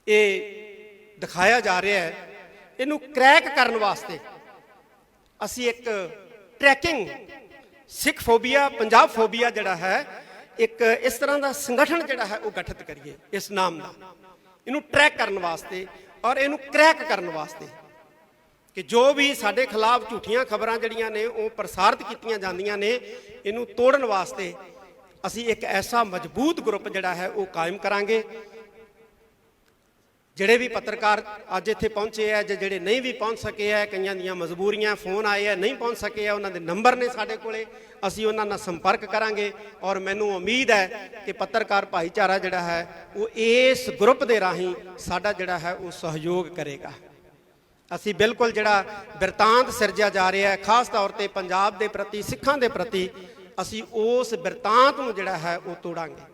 ਇਹ ਦਿਖਾਇਆ ਜਾ ਰਿਹਾ ਹੈ, ਇਹਨੂੰ ਕਰੈਕ ਕਰਨ ਵਾਸਤੇ ਅਸੀਂ ਇੱਕ ਟਰੈਕਿੰਗ ਸਿੱਖ ਫੋਬੀਆ ਪੰਜਾਬ ਫੋਬੀਆ ਜਿਹੜਾ ਹੈ, ਇੱਕ ਇਸ ਤਰ੍ਹਾਂ ਦਾ ਸੰਗਠਨ ਜਿਹੜਾ ਹੈ ਉਹ ਗਠਿਤ ਕਰੀਏ ਇਸ ਨਾਮ ਦਾ, ਇਹਨੂੰ ਟਰੈਕ ਕਰਨ ਵਾਸਤੇ ਔਰ ਇਹਨੂੰ ਕਰੈਕ ਕਰਨ ਵਾਸਤੇ ਕਿ ਜੋ ਵੀ ਸਾਡੇ ਖਿਲਾਫ ਝੂਠੀਆਂ ਖਬਰਾਂ ਜਿਹੜੀਆਂ ਨੇ ਉਹ ਪ੍ਰਸਾਰਿਤ ਕੀਤੀਆਂ ਜਾਂਦੀਆਂ ਨੇ, ਇਹਨੂੰ ਤੋੜਨ ਵਾਸਤੇ ਅਸੀਂ ਇੱਕ ਐਸਾ ਮਜ਼ਬੂਤ ਗਰੁੱਪ ਜਿਹੜਾ ਹੈ ਉਹ ਕਾਇਮ ਕਰਾਂਗੇ। ਜਿਹੜੇ ਵੀ ਪੱਤਰਕਾਰ ਅੱਜ ਇੱਥੇ ਪਹੁੰਚੇ ਹੈ ਜਾਂ ਜਿਹੜੇ ਨਹੀਂ ਵੀ ਪਹੁੰਚ ਸਕੇ ਹੈ, ਕਈਆਂ ਦੀਆਂ ਮਜਬੂਰੀਆਂ, ਫੋਨ ਆਏ ਹੈ, ਨਹੀਂ ਪਹੁੰਚ ਸਕੇ ਹੈ, ਉਹਨਾਂ ਦੇ ਨੰਬਰ ਨੇ ਸਾਡੇ ਕੋਲੇ, ਅਸੀਂ ਉਹਨਾਂ ਨਾਲ ਸੰਪਰਕ ਕਰਾਂਗੇ ਔਰ ਮੈਨੂੰ ਉਮੀਦ ਹੈ ਕਿ ਪੱਤਰਕਾਰ ਭਾਈਚਾਰਾ ਜਿਹੜਾ ਹੈ ਉਹ ਇਸ ਗਰੁੱਪ ਦੇ ਰਾਹੀਂ ਸਾਡਾ ਜਿਹੜਾ ਹੈ ਉਹ ਸਹਿਯੋਗ ਕਰੇਗਾ। ਅਸੀਂ ਬਿਲਕੁਲ ਜਿਹੜਾ ਬਿਰਤਾਂਤ ਸਿਰਜਿਆ ਜਾ ਰਿਹਾ ਹੈ ਖਾਸ ਤੌਰ ਤੇ ਪੰਜਾਬ ਦੇ ਪ੍ਰਤੀ, ਸਿੱਖਾਂ ਦੇ ਪ੍ਰਤੀ, ਅਸੀਂ ਉਸ ਬਿਰਤਾਂਤ ਨੂੰ ਜਿਹੜਾ ਹੈ ਉਹ ਤੋੜਾਂਗੇ।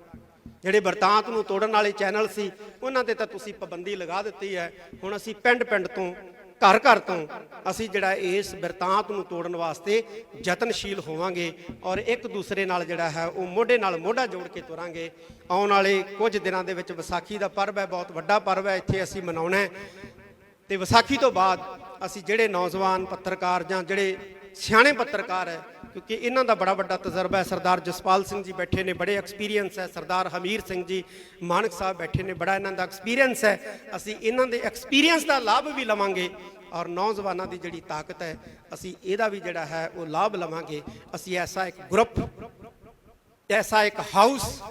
ਜਿਹੜੇ ਬਿਰਤਾਂਤ ਨੂੰ ਤੋੜਨ ਵਾਲੇ ਚੈਨਲ ਸੀ ਉਹਨਾਂ ਤੇ ਤਾਂ ਤੁਸੀਂ ਪਾਬੰਦੀ ਲਗਾ ਦਿੱਤੀ ਹੈ। ਹੁਣ ਅਸੀਂ ਪਿੰਡ ਪਿੰਡ ਤੋਂ, ਘਰ ਘਰ ਤੋਂ ਅਸੀਂ ਜਿਹੜਾ ਇਸ ਬਿਰਤਾਂਤ ਨੂੰ ਤੋੜਨ ਵਾਸਤੇ ਯਤਨਸ਼ੀਲ ਹੋਵਾਂਗੇ ਔਰ ਇੱਕ ਦੂਸਰੇ ਨਾਲ ਜਿਹੜਾ ਹੈ ਉਹ ਮੋਢੇ ਨਾਲ ਮੋਢਾ ਜੋੜ ਕੇ ਤੁਰਾਂਗੇ। ਆਉਣ ਵਾਲੇ ਕੁਝ ਦਿਨਾਂ ਦੇ ਵਿੱਚ ਵਿਸਾਖੀ ਦਾ ਪਰਵ ਹੈ, ਬਹੁਤ ਵੱਡਾ ਪਰਵ ਹੈ, ਇੱਥੇ ਅਸੀਂ ਮਨਾਉਣਾ ਹੈ। ਤੇ ਵਿਸਾਖੀ ਤੋਂ ਬਾਅਦ ਅਸੀਂ ਜਿਹੜੇ ਨੌਜਵਾਨ ਪੱਤਰਕਾਰ ਜਾਂ ਜਿਹੜੇ ਸਿਆਣੇ ਪੱਤਰਕਾਰ ਹੈ, ਕਿਉਂਕਿ ਇਹਨਾਂ ਦਾ ਬੜਾ ਵੱਡਾ ਤਜਰਬਾ ਹੈ, ਸਰਦਾਰ ਜਸਪਾਲ ਸਿੰਘ ਜੀ ਬੈਠੇ ਨੇ, ਬੜੇ ਐਕਸਪੀਰੀਅੰਸ ਹੈ, ਸਰਦਾਰ ਹਮੀਰ ਸਿੰਘ ਜੀ ਮਾਨਕ ਸਾਹਿਬ ਬੈਠੇ ਨੇ, ਬੜਾ ਇਹਨਾਂ ਦਾ ਐਕਸਪੀਰੀਅੰਸ ਹੈ। ਅਸੀਂ ਇਹਨਾਂ ਦੇ ਐਕਸਪੀਰੀਅੰਸ ਦਾ ਲਾਭ ਵੀ ਲਵਾਂਗੇ ਔਰ ਨੌਜਵਾਨਾਂ ਦੀ ਜਿਹੜੀ ਤਾਕਤ ਹੈ ਅਸੀਂ ਇਹਦਾ ਵੀ ਜਿਹੜਾ ਹੈ ਉਹ ਲਾਭ ਲਵਾਂਗੇ। ਅਸੀਂ ਐਸਾ ਇੱਕ ਗਰੁੱਪ, ਐਸਾ ਇੱਕ ਹਾਊਸ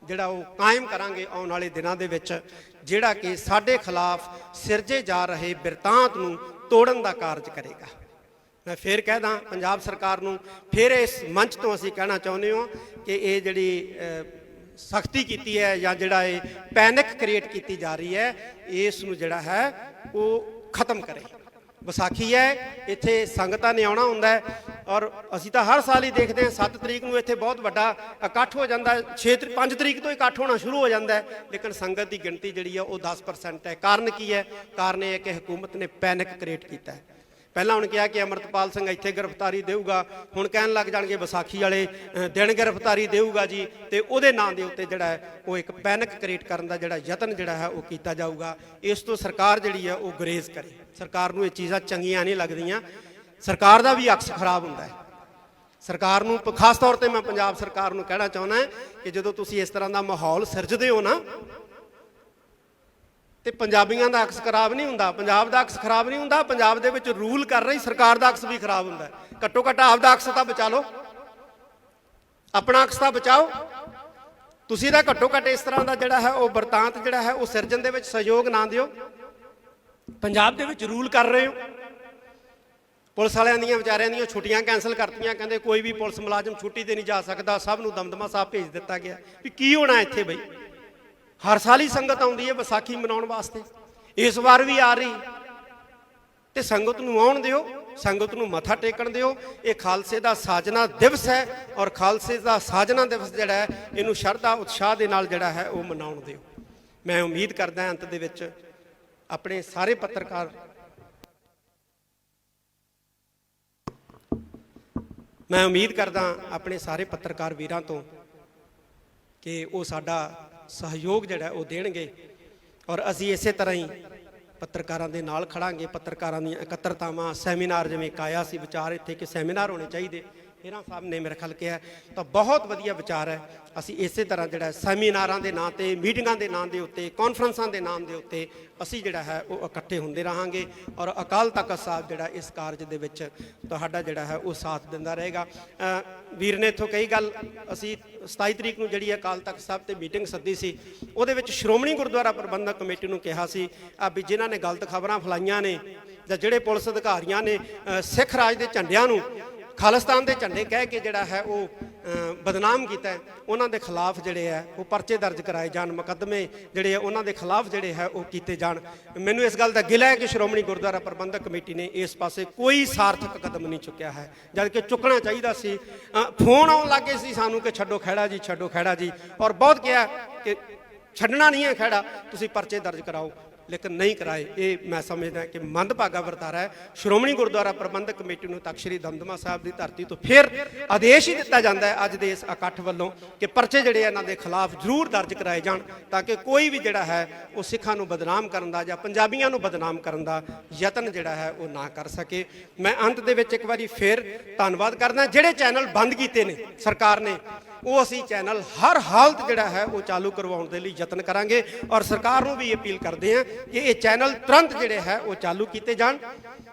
ਜਿਹੜਾ ਉਹ ਕਾਇਮ ਕਰਾਂਗੇ ਆਉਣ ਵਾਲੇ ਦਿਨਾਂ ਦੇ ਵਿੱਚ, ਜਿਹੜਾ ਕਿ ਸਾਡੇ ਖਿਲਾਫ ਸਿਰਜੇ ਜਾ ਰਹੇ ਬਿਰਤਾਂਤ ਨੂੰ ਤੋੜਨ ਦਾ ਕਾਰਜ ਕਰੇਗਾ। ਮੈਂ ਫਿਰ ਕਹਿਦਾ ਪੰਜਾਬ ਸਰਕਾਰ ਨੂੰ, ਫਿਰ ਇਸ ਮੰਚ ਤੋਂ ਅਸੀਂ ਕਹਿਣਾ ਚਾਹੁੰਦੇ ਹਾਂ ਕਿ ਇਹ ਜਿਹੜੀ ਸਖਤੀ ਕੀਤੀ ਹੈ ਜਾਂ ਜਿਹੜਾ ਇਹ ਪੈਨਿਕ ਕ੍ਰੀਏਟ ਕੀਤੀ ਜਾ ਰਹੀ ਹੈ, ਇਸ ਨੂੰ ਜਿਹੜਾ ਹੈ ਉਹ ਖਤਮ ਕਰੇ। ਵਿਸਾਖੀ ਹੈ, ਇੱਥੇ ਸੰਗਤਾਂ ਨੇ ਆਉਣਾ ਹੁੰਦਾ ਹੈ ਔਰ ਅਸੀਂ ਤਾਂ ਹਰ ਸਾਲ ਹੀ ਦੇਖਦੇ ਹਾਂ 7 ਤਰੀਕ ਨੂੰ ਇੱਥੇ ਬਹੁਤ ਵੱਡਾ ਇਕੱਠ ਹੋ ਜਾਂਦਾ ਹੈ, 5 ਤਰੀਕ ਤੋਂ ਇਕੱਠ ਹੋਣਾ ਸ਼ੁਰੂ ਹੋ ਜਾਂਦਾ ਹੈ, ਲੇਕਿਨ ਸੰਗਤ ਦੀ ਗਿਣਤੀ ਜਿਹੜੀ ਹੈ ਉਹ 10% ਹੈ। ਕਾਰਨ ਕੀ ਹੈ? ਕਾਰਨ ਇਹ ਹੈ ਕਿ ਹਕੂਮਤ ਨੇ ਪੈਨਿਕ ਕ੍ਰੀਏਟ ਕੀਤਾ ਹੈ। ਪਹਿਲਾਂ ਹੁਣ ਕਿਹਾ ਕਿ ਅਮਰਤਪਾਲ ਸਿੰਘ ਇੱਥੇ ਗ੍ਰਿਫਤਾਰੀ ਦੇਊਗਾ, ਹੁਣ ਕਹਿਣ ਲੱਗ ਜਾਣਗੇ ਵਿਸਾਖੀ ਵਾਲੇ ਦਿਨ ਗ੍ਰਿਫਤਾਰੀ ਦੇਊਗਾ ਜੀ, ਤੇ ਉਹਦੇ ਨਾਂ ਦੇ ਉੱਤੇ ਜਿਹੜਾ ਹੈ ਉਹ ਇੱਕ ਪੈਨਿਕ ਕ੍ਰੀਏਟ ਕਰਨ ਦਾ ਜਿਹੜਾ ਯਤਨ ਜਿਹੜਾ ਹੈ ਉਹ ਕੀਤਾ ਜਾਊਗਾ। ਇਸ ਤੋਂ ਸਰਕਾਰ ਜਿਹੜੀ ਹੈ ਉਹ ਗੁਰੇਜ਼ ਕਰੇ। ਸਰਕਾਰ ਨੂੰ ਇਹ ਚੀਜ਼ਾਂ ਚੰਗੀਆਂ ਨਹੀਂ ਲੱਗਦੀਆਂ, ਸਰਕਾਰ ਦਾ ਵੀ ਅਕਸ ਖਰਾਬ ਹੁੰਦਾ ਹੈ। ਸਰਕਾਰ ਨੂੰ ਖਾਸ ਤੌਰ ਤੇ ਮੈਂ ਪੰਜਾਬ ਸਰਕਾਰ ਨੂੰ ਕਹਿਣਾ ਚਾਹੁੰਦਾ ਕਿ ਜਦੋਂ ਤੁਸੀਂ ਇਸ ਤਰ੍ਹਾਂ ਦਾ ਮਾਹੌਲ ਸਿਰਜਦੇ ਹੋ ਨਾ, ਤੇ ਪੰਜਾਬੀਆਂ ਦਾ ਅਕਸ ਖਰਾਬ ਨਹੀਂ ਹੁੰਦਾ, ਪੰਜਾਬ ਦਾ ਅਕਸ ਖਰਾਬ ਨਹੀਂ ਹੁੰਦਾ, ਪੰਜਾਬ ਦੇ ਵਿੱਚ ਰੂਲ ਕਰ ਰਹੀ ਸਰਕਾਰ ਦਾ ਅਕਸ ਵੀ ਖਰਾਬ ਹੁੰਦਾ। ਘੱਟੋ ਘੱਟ ਆਪਦਾ ਅਕਸ ਤਾਂ ਬਚਾ ਲਓ, ਆਪਣਾ ਅਕਸ ਤਾਂ ਬਚਾਓ। ਤੁਸੀਂ ਤਾਂ ਘੱਟੋ ਘੱਟ ਇਸ ਤਰ੍ਹਾਂ ਦਾ ਜਿਹੜਾ ਹੈ ਉਹ ਵਰਤਾਂਤ ਜਿਹੜਾ ਹੈ ਉਹ ਸਿਰਜਣ ਦੇ ਵਿੱਚ ਸਹਿਯੋਗ ਨਾ ਦਿਓ। ਪੰਜਾਬ ਦੇ ਵਿੱਚ ਰੂਲ ਕਰ ਰਹੇ ਹੋ, ਪੁਲਿਸ ਵਾਲਿਆਂ ਦੀਆਂ ਵਿਚਾਰਿਆਂ ਦੀਆਂ ਛੁੱਟੀਆਂ ਕੈਂਸਲ ਕਰਤੀਆਂ, ਕਹਿੰਦੇ ਕੋਈ ਵੀ ਪੁਲਿਸ ਮੁਲਾਜ਼ਮ ਛੁੱਟੀ ਤੇ ਨਹੀਂ ਜਾ ਸਕਦਾ, ਸਭ ਨੂੰ ਦਮਦਮਾ ਸਾਹਿਬ ਭੇਜ ਦਿੱਤਾ ਗਿਆ। ਵੀ ਕੀ ਹੋਣਾ ਇੱਥੇ ਬਈ? ਹਰ ਸਾਲ ਹੀ ਸੰਗਤ ਆਉਂਦੀ ਹੈ ਵਿਸਾਖੀ ਮਨਾਉਣ ਵਾਸਤੇ, ਇਸ ਵਾਰ ਵੀ ਆ ਰਹੀ, ਤੇ ਸੰਗਤ ਨੂੰ ਆਉਣ ਦਿਓ, ਸੰਗਤ ਨੂੰ ਮੱਥਾ ਟੇਕਣ ਦਿਓ। ਇਹ ਖਾਲਸੇ ਦਾ ਸਾਜਨਾ ਦਿਵਸ ਹੈ ਔਰ ਖਾਲਸੇ ਦਾ ਸਾਜਨਾ ਦਿਵਸ ਜਿਹੜਾ ਹੈ ਇਹਨੂੰ ਸ਼ਰਧਾ ਉਤਸ਼ਾਹ ਦੇ ਨਾਲ ਜਿਹੜਾ ਹੈ ਉਹ ਮਨਾਉਣ ਦਿਓ। ਮੈਂ ਉਮੀਦ ਕਰਦਾ ਅੰਤ ਦੇ ਵਿੱਚ ਆਪਣੇ ਸਾਰੇ ਪੱਤਰਕਾਰ, ਮੈਂ ਉਮੀਦ ਕਰਦਾ ਆਪਣੇ ਸਾਰੇ ਪੱਤਰਕਾਰ ਵੀਰਾਂ ਤੋਂ ਕਿ ਉਹ ਸਾਡਾ ਸਹਿਯੋਗ ਜਿਹੜਾ ਉਹ ਦੇਣਗੇ ਔਰ ਅਸੀਂ ਇਸੇ ਤਰ੍ਹਾਂ ਹੀ ਪੱਤਰਕਾਰਾਂ ਦੇ ਨਾਲ ਖੜਾਂਗੇ। ਪੱਤਰਕਾਰਾਂ ਦੀਆਂ ਇਕੱਤਰਤਾਵਾਂ, ਸੈਮੀਨਾਰ, ਜਿਵੇਂ ਇੱਕ ਆਇਆ ਸੀ ਵਿਚਾਰ ਇੱਥੇ ਕਿ ਸੈਮੀਨਾਰ ਹੋਣੇ ਚਾਹੀਦੇ, ਹੀਰਾ ਸਾਹਿਬ ਨੇ ਮੇਰੇ ਖਿਆਲ ਕਿਹਾ, ਤਾਂ ਬਹੁਤ ਵਧੀਆ ਵਿਚਾਰ ਹੈ। ਅਸੀਂ ਇਸੇ ਤਰ੍ਹਾਂ ਜਿਹੜਾ ਸੈਮੀਨਾਰਾਂ ਦੇ ਨਾਂ 'ਤੇ, ਮੀਟਿੰਗਾਂ ਦੇ ਨਾਂ ਦੇ ਉੱਤੇ, ਕਾਨਫਰੰਸਾਂ ਦੇ ਨਾਮ ਦੇ ਉੱਤੇ ਅਸੀਂ ਜਿਹੜਾ ਹੈ ਉਹ ਇਕੱਠੇ ਹੁੰਦੇ ਰਹਾਂਗੇ ਔਰ ਅਕਾਲ ਤਖਤ ਸਾਹਿਬ ਜਿਹੜਾ ਇਸ ਕਾਰਜ ਦੇ ਵਿੱਚ ਤੁਹਾਡਾ ਜਿਹੜਾ ਹੈ ਉਹ ਸਾਥ ਦਿੰਦਾ ਰਹੇਗਾ। ਵੀਰ ਨੇ ਇੱਥੋਂ ਕਈ ਗੱਲ, ਅਸੀਂ 27 ਤਰੀਕ ਨੂੰ ਜਿਹੜੀ ਅਕਾਲ ਤਖਤ ਸਾਹਿਬ 'ਤੇ ਮੀਟਿੰਗ ਸੱਦੀ ਸੀ, ਉਹਦੇ ਵਿੱਚ ਸ਼੍ਰੋਮਣੀ ਗੁਰਦੁਆਰਾ ਪ੍ਰਬੰਧਕ ਕਮੇਟੀ ਨੂੰ ਕਿਹਾ ਸੀ ਵੀ ਜਿਨ੍ਹਾਂ ਨੇ ਗਲਤ ਖਬਰਾਂ ਫੈਲਾਈਆਂ ਨੇ ਜਾਂ ਜਿਹੜੇ ਪੁਲਿਸ ਅਧਿਕਾਰੀਆਂ ਨੇ ਸਿੱਖ ਰਾਜ ਦੇ ਝੰਡਿਆਂ ਨੂੰ ਖਾਲਿਸਤਾਨ ਦੇ ਝੰਡੇ ਕਹਿ ਕੇ ਜਿਹੜਾ ਹੈ ਉਹ ਬਦਨਾਮ ਕੀਤਾ, ਉਹਨਾਂ ਦੇ ਖਿਲਾਫ ਜਿਹੜੇ ਹੈ ਉਹ ਪਰਚੇ ਦਰਜ ਕਰਾਏ ਜਾਣ, ਮੁਕੱਦਮੇ ਜਿਹੜੇ ਆ ਉਹਨਾਂ ਦੇ ਖਿਲਾਫ ਜਿਹੜੇ ਹੈ ਉਹ ਕੀਤੇ ਜਾਣ। ਮੈਨੂੰ ਇਸ ਗੱਲ ਦਾ ਗਿਲਾ ਹੈ ਕਿ ਸ਼੍ਰੋਮਣੀ ਗੁਰਦੁਆਰਾ ਪ੍ਰਬੰਧਕ ਕਮੇਟੀ ਨੇ ਇਸ ਪਾਸੇ ਕੋਈ ਸਾਰਥਕ ਕਦਮ ਨਹੀਂ ਚੁੱਕਿਆ ਹੈ, ਜਦ ਕਿ ਚੁੱਕਣਾ ਚਾਹੀਦਾ ਸੀ। ਫੋਨ ਆਉਣ ਲੱਗੇ ਸੀ ਸਾਨੂੰ ਕਿ ਛੱਡੋ ਖਹਿੜਾ ਜੀ, ਛੱਡੋ ਖਹਿੜਾ ਜੀ, ਔਰ ਬਹੁਤ ਕਿਹਾ ਕਿ ਛੱਡਣਾ ਨਹੀਂ ਹੈ ਖਹਿੜਾ, ਤੁਸੀਂ ਪਰਚੇ ਦਰਜ ਕਰਾਓ। ਲੇਕਿਨ ਨਹੀਂ ਕਰਾਏ। ਇਹ ਮੈਂ ਸਮਝਦਾ ਕਿ ਮੰਦਭਾਗਾ ਵਰਤਾਰਾ ਹੈ। ਸ਼੍ਰੋਮਣੀ ਗੁਰਦੁਆਰਾ ਪ੍ਰਬੰਧਕ ਕਮੇਟੀ ਨੂੰ ਤਖ਼ਤ ਸ੍ਰੀ ਦਮਦਮਾ ਸਾਹਿਬ ਦੀ ਧਰਤੀ ਤੋਂ ਫਿਰ ਆਦੇਸ਼ ਹੀ ਦਿੱਤਾ ਜਾਂਦਾ ਹੈ ਅੱਜ ਦੇ ਇਸ ਇਕੱਠ ਵੱਲੋਂ ਕਿ ਪਰਚੇ ਜਿਹੜੇ ਇਹਨਾਂ ਦੇ ਖਿਲਾਫ ਜ਼ਰੂਰ ਦਰਜ ਕਰਾਏ ਜਾਣ, ਤਾਂ ਕਿ ਕੋਈ ਵੀ ਜਿਹੜਾ ਹੈ ਉਹ ਸਿੱਖਾਂ ਨੂੰ ਬਦਨਾਮ ਕਰਨ ਦਾ ਜਾਂ ਪੰਜਾਬੀਆਂ ਨੂੰ ਬਦਨਾਮ ਕਰਨ ਦਾ ਯਤਨ ਜਿਹੜਾ ਹੈ ਉਹ ਨਾ ਕਰ ਸਕੇ। ਮੈਂ ਅੰਤ ਦੇ ਵਿੱਚ ਇੱਕ ਵਾਰੀ ਫਿਰ ਧੰਨਵਾਦ ਕਰਦਾ। ਜਿਹੜੇ ਚੈਨਲ ਬੰਦ ਕੀਤੇ ਨੇ ਸਰਕਾਰ ਨੇ, ਉਹ ਅਸੀਂ ਚੈਨਲ ਹਰ ਹਾਲਤ ਜਿਹੜਾ ਹੈ ਉਹ ਚਾਲੂ ਕਰਵਾਉਣ ਦੇ ਲਈ ਯਤਨ ਕਰਾਂਗੇ, ਔਰ ਸਰਕਾਰ ਨੂੰ ਵੀ ਅਪੀਲ ਕਰਦੇ ਹਾਂ ਕਿ ਇਹ ਚੈਨਲ ਤੁਰੰਤ ਜਿਹੜੇ ਹੈ ਉਹ ਚਾਲੂ ਕੀਤੇ ਜਾਣ।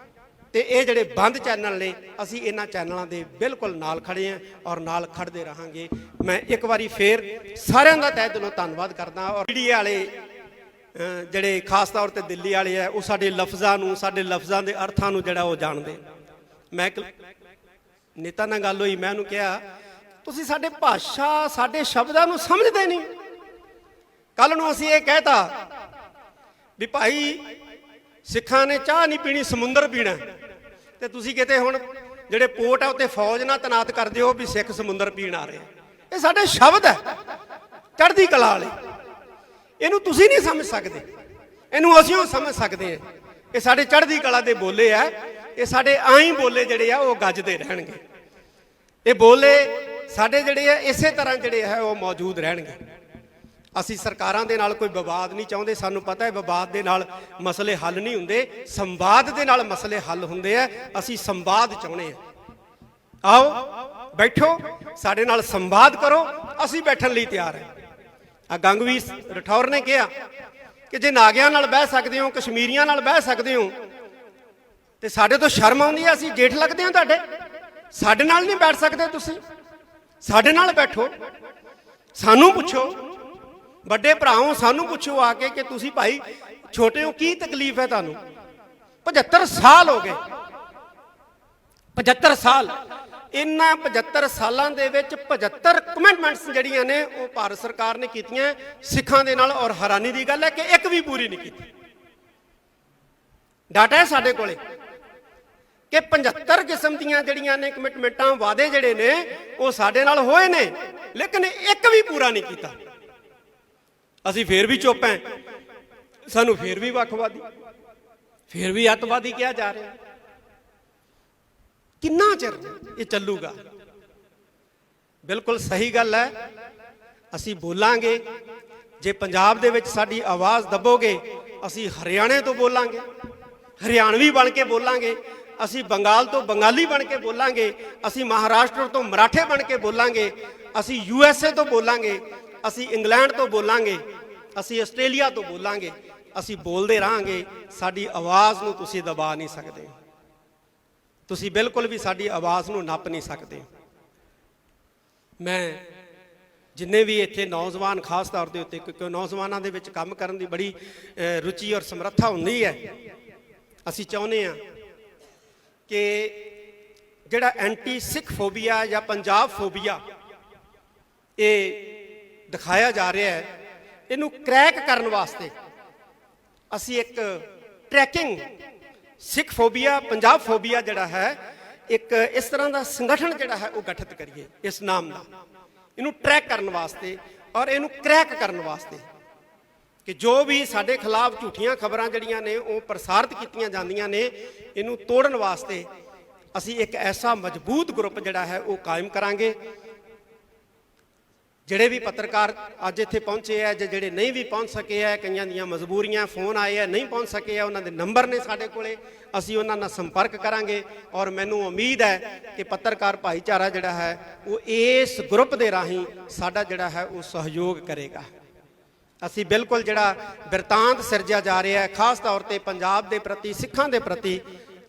ਤੇ ਇਹ ਜਿਹੜੇ ਬੰਦ ਚੈਨਲ ਨੇ, ਅਸੀਂ ਇਹਨਾਂ ਚੈਨਲਾਂ ਦੇ ਬਿਲਕੁਲ ਨਾਲ ਖੜੇ ਹਾਂ ਔਰ ਨਾਲ ਖੜਦੇ ਰਹਾਂਗੇ। ਮੈਂ ਇੱਕ ਵਾਰੀ ਫੇਰ ਸਾਰਿਆਂ ਦਾ ਤਹਿ ਦਿਲੋਂ ਧੰਨਵਾਦ ਕਰਦਾ। ਔਰ ਮੀਡੀਆ ਵਾਲੇ ਜਿਹੜੇ ਖਾਸ ਤੌਰ ਤੇ ਦਿੱਲੀ ਵਾਲੇ ਆ, ਉਹ ਸਾਡੇ ਲਫ਼ਜ਼ਾਂ ਨੂੰ, ਸਾਡੇ ਲਫ਼ਜ਼ਾਂ ਦੇ ਅਰਥਾਂ ਨੂੰ ਜਿਹੜਾ ਉਹ ਜਾਣਦੇ। ਮੈਂ ਇੱਕ ਨੇਤਾ ਨਾਲ ਗੱਲ ਹੋਈ, ਮੈਂ ਉਹਨੂੰ ਕਿਹਾ ਤੁਸੀਂ ਸਾਡੇ ਭਾਸ਼ਾ, ਸਾਡੇ ਸ਼ਬਦਾਂ ਨੂੰ ਸਮਝਦੇ ਨਹੀਂ। ਕੱਲ ਨੂੰ ਅਸੀਂ ਇਹ ਕਹਿਤਾ ਵੀ ਭਾਈ ਸਿੱਖਾਂ ਨੇ ਚਾਹ ਨਹੀਂ ਪੀਣੀ, ਸਮੁੰਦਰ ਪੀਣਾ, ਤੇ ਤੁਸੀਂ ਕਿਤੇ ਹੁਣ ਜਿਹੜੇ ਪੋਰਟ ਆ ਉੱਤੇ ਫੌਜ ਨਾਲ ਤੈਨਾਤ ਕਰ ਦਿਓ ਵੀ ਸਿੱਖ ਸਮੁੰਦਰ ਪੀਣ ਆ ਰਹੇ। ਇਹ ਸਾਡੇ ਸ਼ਬਦ ਹੈ ਚੜ੍ਹਦੀ ਕਲਾ ਵਾਲੇ, ਇਹਨੂੰ ਤੁਸੀਂ ਨਹੀਂ ਸਮਝ ਸਕਦੇ, ਇਹਨੂੰ ਅਸੀਂ ਉਹ ਸਮਝ ਸਕਦੇ ਹਾਂ। ਇਹ ਸਾਡੇ ਚੜ੍ਹਦੀ ਕਲਾ ਦੇ ਬੋਲੇ ਆ, ਇਹ ਸਾਡੇ ਆਈ ਬੋਲੇ ਜਿਹੜੇ ਆ ਉਹ ਗੱਜਦੇ ਰਹਿਣਗੇ। ਇਹ ਬੋਲੇ ਸਾਡੇ ਜਿਹੜੇ ਆ ਇਸੇ ਤਰ੍ਹਾਂ ਜਿਹੜੇ ਹੈ ਉਹ ਮੌਜੂਦ ਰਹਿਣਗੇ। ਅਸੀਂ ਸਰਕਾਰਾਂ ਦੇ ਨਾਲ ਕੋਈ ਵਿਵਾਦ ਨਹੀਂ ਚਾਹੁੰਦੇ। ਸਾਨੂੰ ਪਤਾ ਹੈ ਵਿਵਾਦ ਦੇ ਨਾਲ ਮਸਲੇ ਹੱਲ ਨਹੀਂ ਹੁੰਦੇ, ਸੰਵਾਦ ਦੇ ਨਾਲ ਮਸਲੇ ਹੱਲ ਹੁੰਦੇ ਆ। ਅਸੀਂ ਸੰਵਾਦ ਚਾਹੁੰਦੇ ਹਾਂ। ਆਓ ਬੈਠੋ, ਸਾਡੇ ਨਾਲ ਸੰਵਾਦ ਕਰੋ, ਅਸੀਂ ਬੈਠਣ ਲਈ ਤਿਆਰ ਹਾਂ। ਆ ਗੰਗਵੀਰ ਰਠੌਰ ਨੇ ਕਿਹਾ ਕਿ ਜੇ ਨਾਗਿਆਂ ਨਾਲ ਬਹਿ ਸਕਦੇ ਹੋ, ਕਸ਼ਮੀਰੀਆਂ ਨਾਲ ਬਹਿ ਸਕਦੇ ਹੋ, ਤੇ ਸਾਡੇ ਤੋਂ ਸ਼ਰਮ ਆਉਂਦੀ ਹੈ, ਅਸੀਂ ਜੇਠ ਲੱਗਦੇ ਹਾਂ ਤੁਹਾਡੇ, ਸਾਡੇ ਨਾਲ ਨਹੀਂ ਬੈਠ ਸਕਦੇ ਤੁਸੀਂ, ਸਾਡੇ ਨਾਲ ਬੈਠੋ। ਸਾਨੂੰ ਪੁੱਛੋ, ਵੱਡੇ ਭਰਾਓ ਸਾਨੂੰ ਪੁੱਛੋ ਆ ਕੇ ਕਿ ਤੁਸੀਂ ਭਾਈ ਛੋਟੇ ਹੋ, ਕੀ ਤਕਲੀਫ ਹੈ ਤੁਹਾਨੂੰ? 75 ਸਾਲ ਹੋ ਗਏ, 75 ਸਾਲ। ਇਹਨਾਂ 75 ਸਾਲਾਂ ਦੇ ਵਿੱਚ 75 ਕਮਿਟਮੈਂਟਸ ਜਿਹੜੀਆਂ ਨੇ ਉਹ ਭਾਰਤ ਸਰਕਾਰ ਨੇ ਕੀਤੀਆਂ ਸਿੱਖਾਂ ਦੇ ਨਾਲ, ਔਰ ਹੈਰਾਨੀ ਦੀ ਗੱਲ ਹੈ ਕਿ ਇੱਕ ਵੀ ਪੂਰੀ ਨਹੀਂ ਕੀਤੀ। ਡਾਟਾ ਹੈ ਸਾਡੇ ਕੋਲੇ ਕਿ 75 ਕਿਸਮ ਦੀਆਂ ਜਿਹੜੀਆਂ ਨੇ ਕਮਿਟਮੈਂਟਾਂ, ਵਾਅਦੇ ਜਿਹੜੇ ਨੇ ਉਹ ਸਾਡੇ ਨਾਲ ਹੋਏ ਨੇ, ਲੇਕਿਨ ਇੱਕ ਵੀ ਪੂਰਾ ਨਹੀਂ ਕੀਤਾ। ਅਸੀਂ ਫੇਰ ਵੀ ਚੁੱਪ ਹਾਂ, ਸਾਨੂੰ ਫੇਰ ਵੀ ਵੱਖਵਾਦੀ, ਫੇਰ ਵੀ ਅੱਤਵਾਦੀ ਕਿਹਾ ਜਾ ਰਿਹਾ। ਕਿੰਨਾ ਚਿਰ ਇਹ ਚੱਲੂਗਾ? ਬਿਲਕੁਲ ਸਹੀ ਗੱਲ ਹੈ, ਅਸੀਂ ਬੋਲਾਂਗੇ। ਜੇ ਪੰਜਾਬ ਦੇ ਵਿੱਚ ਸਾਡੀ ਆਵਾਜ਼ ਦੱਬੋਗੇ, ਅਸੀਂ ਹਰਿਆਣੇ ਤੋਂ ਬੋਲਾਂਗੇ, ਹਰਿਆਣਵੀ ਬਣ ਕੇ ਬੋਲਾਂਗੇ, ਅਸੀਂ ਬੰਗਾਲ ਤੋਂ ਬੰਗਾਲੀ ਬਣ ਕੇ ਬੋਲਾਂਗੇ, ਅਸੀਂ ਮਹਾਰਾਸ਼ਟਰ ਤੋਂ ਮਰਾਠੇ ਬਣ ਕੇ ਬੋਲਾਂਗੇ, ਅਸੀਂ USA ਤੋਂ ਬੋਲਾਂਗੇ, ਅਸੀਂ ਇੰਗਲੈਂਡ ਤੋਂ ਬੋਲਾਂਗੇ, ਅਸੀਂ ਆਸਟ੍ਰੇਲੀਆ ਤੋਂ ਬੋਲਾਂਗੇ। ਅਸੀਂ ਬੋਲਦੇ ਰਹਾਂਗੇ। ਸਾਡੀ ਆਵਾਜ਼ ਨੂੰ ਤੁਸੀਂ ਦਬਾ ਨਹੀਂ ਸਕਦੇ, ਤੁਸੀਂ ਬਿਲਕੁਲ ਵੀ ਸਾਡੀ ਆਵਾਜ਼ ਨੂੰ ਨੱਪ ਨਹੀਂ ਸਕਦੇ। ਮੈਂ ਜਿੰਨੇ ਵੀ ਇੱਥੇ ਨੌਜਵਾਨ ਖਾਸ ਤੌਰ ਦੇ ਉੱਤੇ, ਕਿਉਂਕਿ ਨੌਜਵਾਨਾਂ ਦੇ ਵਿੱਚ ਕੰਮ ਕਰਨ ਦੀ ਬੜੀ ਰੁਚੀ ਔਰ ਸਮਰੱਥਾ ਹੁੰਦੀ ਹੈ, ਅਸੀਂ ਚਾਹੁੰਦੇ ਹਾਂ ਕਿ ਜਿਹੜਾ ਐਂਟੀ ਸਿੱਖ ਫੋਬੀਆ ਜਾਂ ਪੰਜਾਬ ਫੋਬੀਆ ਇਹ ਦਿਖਾਇਆ ਜਾ ਰਿਹਾ ਹੈ, ਇਹਨੂੰ ਕ੍ਰੈਕ ਕਰਨ ਵਾਸਤੇ ਅਸੀਂ ਇੱਕ ਟਰੈਕਿੰਗ ਸਿੱਖ ਫੋਬੀਆ, ਪੰਜਾਬ ਫੋਬੀਆ ਜਿਹੜਾ ਹੈ, ਇੱਕ ਇਸ ਤਰ੍ਹਾਂ ਦਾ ਸੰਗਠਨ ਜਿਹੜਾ ਹੈ ਉਹ ਗਠਿਤ ਕਰੀਏ ਇਸ ਨਾਮ ਦਾ, ਇਹਨੂੰ ਟਰੈਕ ਕਰਨ ਵਾਸਤੇ ਔਰ ਇਹਨੂੰ ਕ੍ਰੈਕ ਕਰਨ ਵਾਸਤੇ ਕਿ ਜੋ ਵੀ ਸਾਡੇ ਖਿਲਾਫ ਝੂਠੀਆਂ ਖਬਰਾਂ ਜਿਹੜੀਆਂ ਨੇ ਉਹ ਪ੍ਰਸਾਰਿਤ ਕੀਤੀਆਂ ਜਾਂਦੀਆਂ ਨੇ, ਇਹਨੂੰ ਤੋੜਨ ਵਾਸਤੇ ਅਸੀਂ ਇੱਕ ਐਸਾ ਮਜ਼ਬੂਤ ਗਰੁੱਪ ਜਿਹੜਾ ਹੈ ਉਹ ਕਾਇਮ ਕਰਾਂਗੇ। ਜਿਹੜੇ ਵੀ ਪੱਤਰਕਾਰ ਅੱਜ ਇੱਥੇ ਪਹੁੰਚੇ ਆ, ਜਿਹੜੇ ਨਹੀਂ ਵੀ ਪਹੁੰਚ ਸਕੇ ਆ, ਕਈਆਂ ਦੀਆਂ ਮਜਬੂਰੀਆਂ, ਫੋਨ ਆਏ ਆ, ਨਹੀਂ ਪਹੁੰਚ ਸਕੇ ਆ, ਉਹਨਾਂ ਦੇ ਨੰਬਰ ਨੇ ਸਾਡੇ ਕੋਲੇ, ਅਸੀਂ ਉਹਨਾਂ ਨਾਲ ਸੰਪਰਕ ਕਰਾਂਗੇ। ਔਰ ਮੈਨੂੰ ਉਮੀਦ ਹੈ ਕਿ ਪੱਤਰਕਾਰ ਭਾਈਚਾਰਾ ਜਿਹੜਾ ਹੈ ਉਹ ਇਸ ਗਰੁੱਪ ਦੇ ਰਾਹੀਂ ਸਾਡਾ ਜਿਹੜਾ ਹੈ ਉਹ ਸਹਿਯੋਗ ਕਰੇਗਾ। ਅਸੀਂ ਬਿਲਕੁਲ ਜਿਹੜਾ ਬਿਰਤਾਂਤ ਸਿਰਜਿਆ ਜਾ ਰਿਹਾ ਹੈ ਖਾਸ ਤੌਰ ਤੇ ਪੰਜਾਬ ਦੇ ਪ੍ਰਤੀ, ਸਿੱਖਾਂ ਦੇ ਪ੍ਰਤੀ,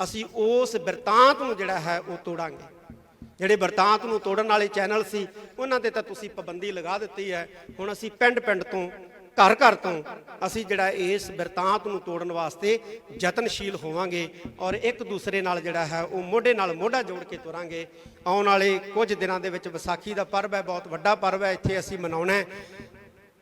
ਅਸੀਂ ਉਸ ਬਿਰਤਾਂਤ ਨੂੰ ਜਿਹੜਾ ਹੈ ਉਹ ਤੋੜਾਂਗੇ। ਜਿਹੜੇ ਬਿਰਤਾਂਤ ਨੂੰ ਤੋੜਨ ਵਾਲੇ ਚੈਨਲ ਸੀ ਉਹਨਾਂ ਤੇ ਤਾਂ ਤੁਸੀਂ ਪਾਬੰਦੀ ਲਗਾ ਦਿੱਤੀ ਹੈ। ਹੁਣ ਅਸੀਂ ਪਿੰਡ ਪਿੰਡ ਤੋਂ, ਘਰ ਘਰ ਤੋਂ ਅਸੀਂ ਜਿਹੜਾ ਇਸ ਬਿਰਤਾਂਤ ਨੂੰ ਤੋੜਨ ਵਾਸਤੇ ਯਤਨਸ਼ੀਲ ਹੋਵਾਂਗੇ ਔਰ ਇੱਕ ਦੂਸਰੇ ਨਾਲ ਜਿਹੜਾ ਹੈ ਉਹ ਮੋਢੇ ਨਾਲ ਮੋਢਾ ਜੋੜ ਕੇ ਤੁਰਾਂਗੇ। ਆਉਣ ਵਾਲੇ ਕੁਝ ਦਿਨਾਂ ਦੇ ਵਿੱਚ ਵਿਸਾਖੀ ਦਾ ਪਰਵ ਹੈ, ਬਹੁਤ ਵੱਡਾ ਪਰਵ ਹੈ, ਇੱਥੇ ਅਸੀਂ ਮਨਾਉਣਾ ਹੈ।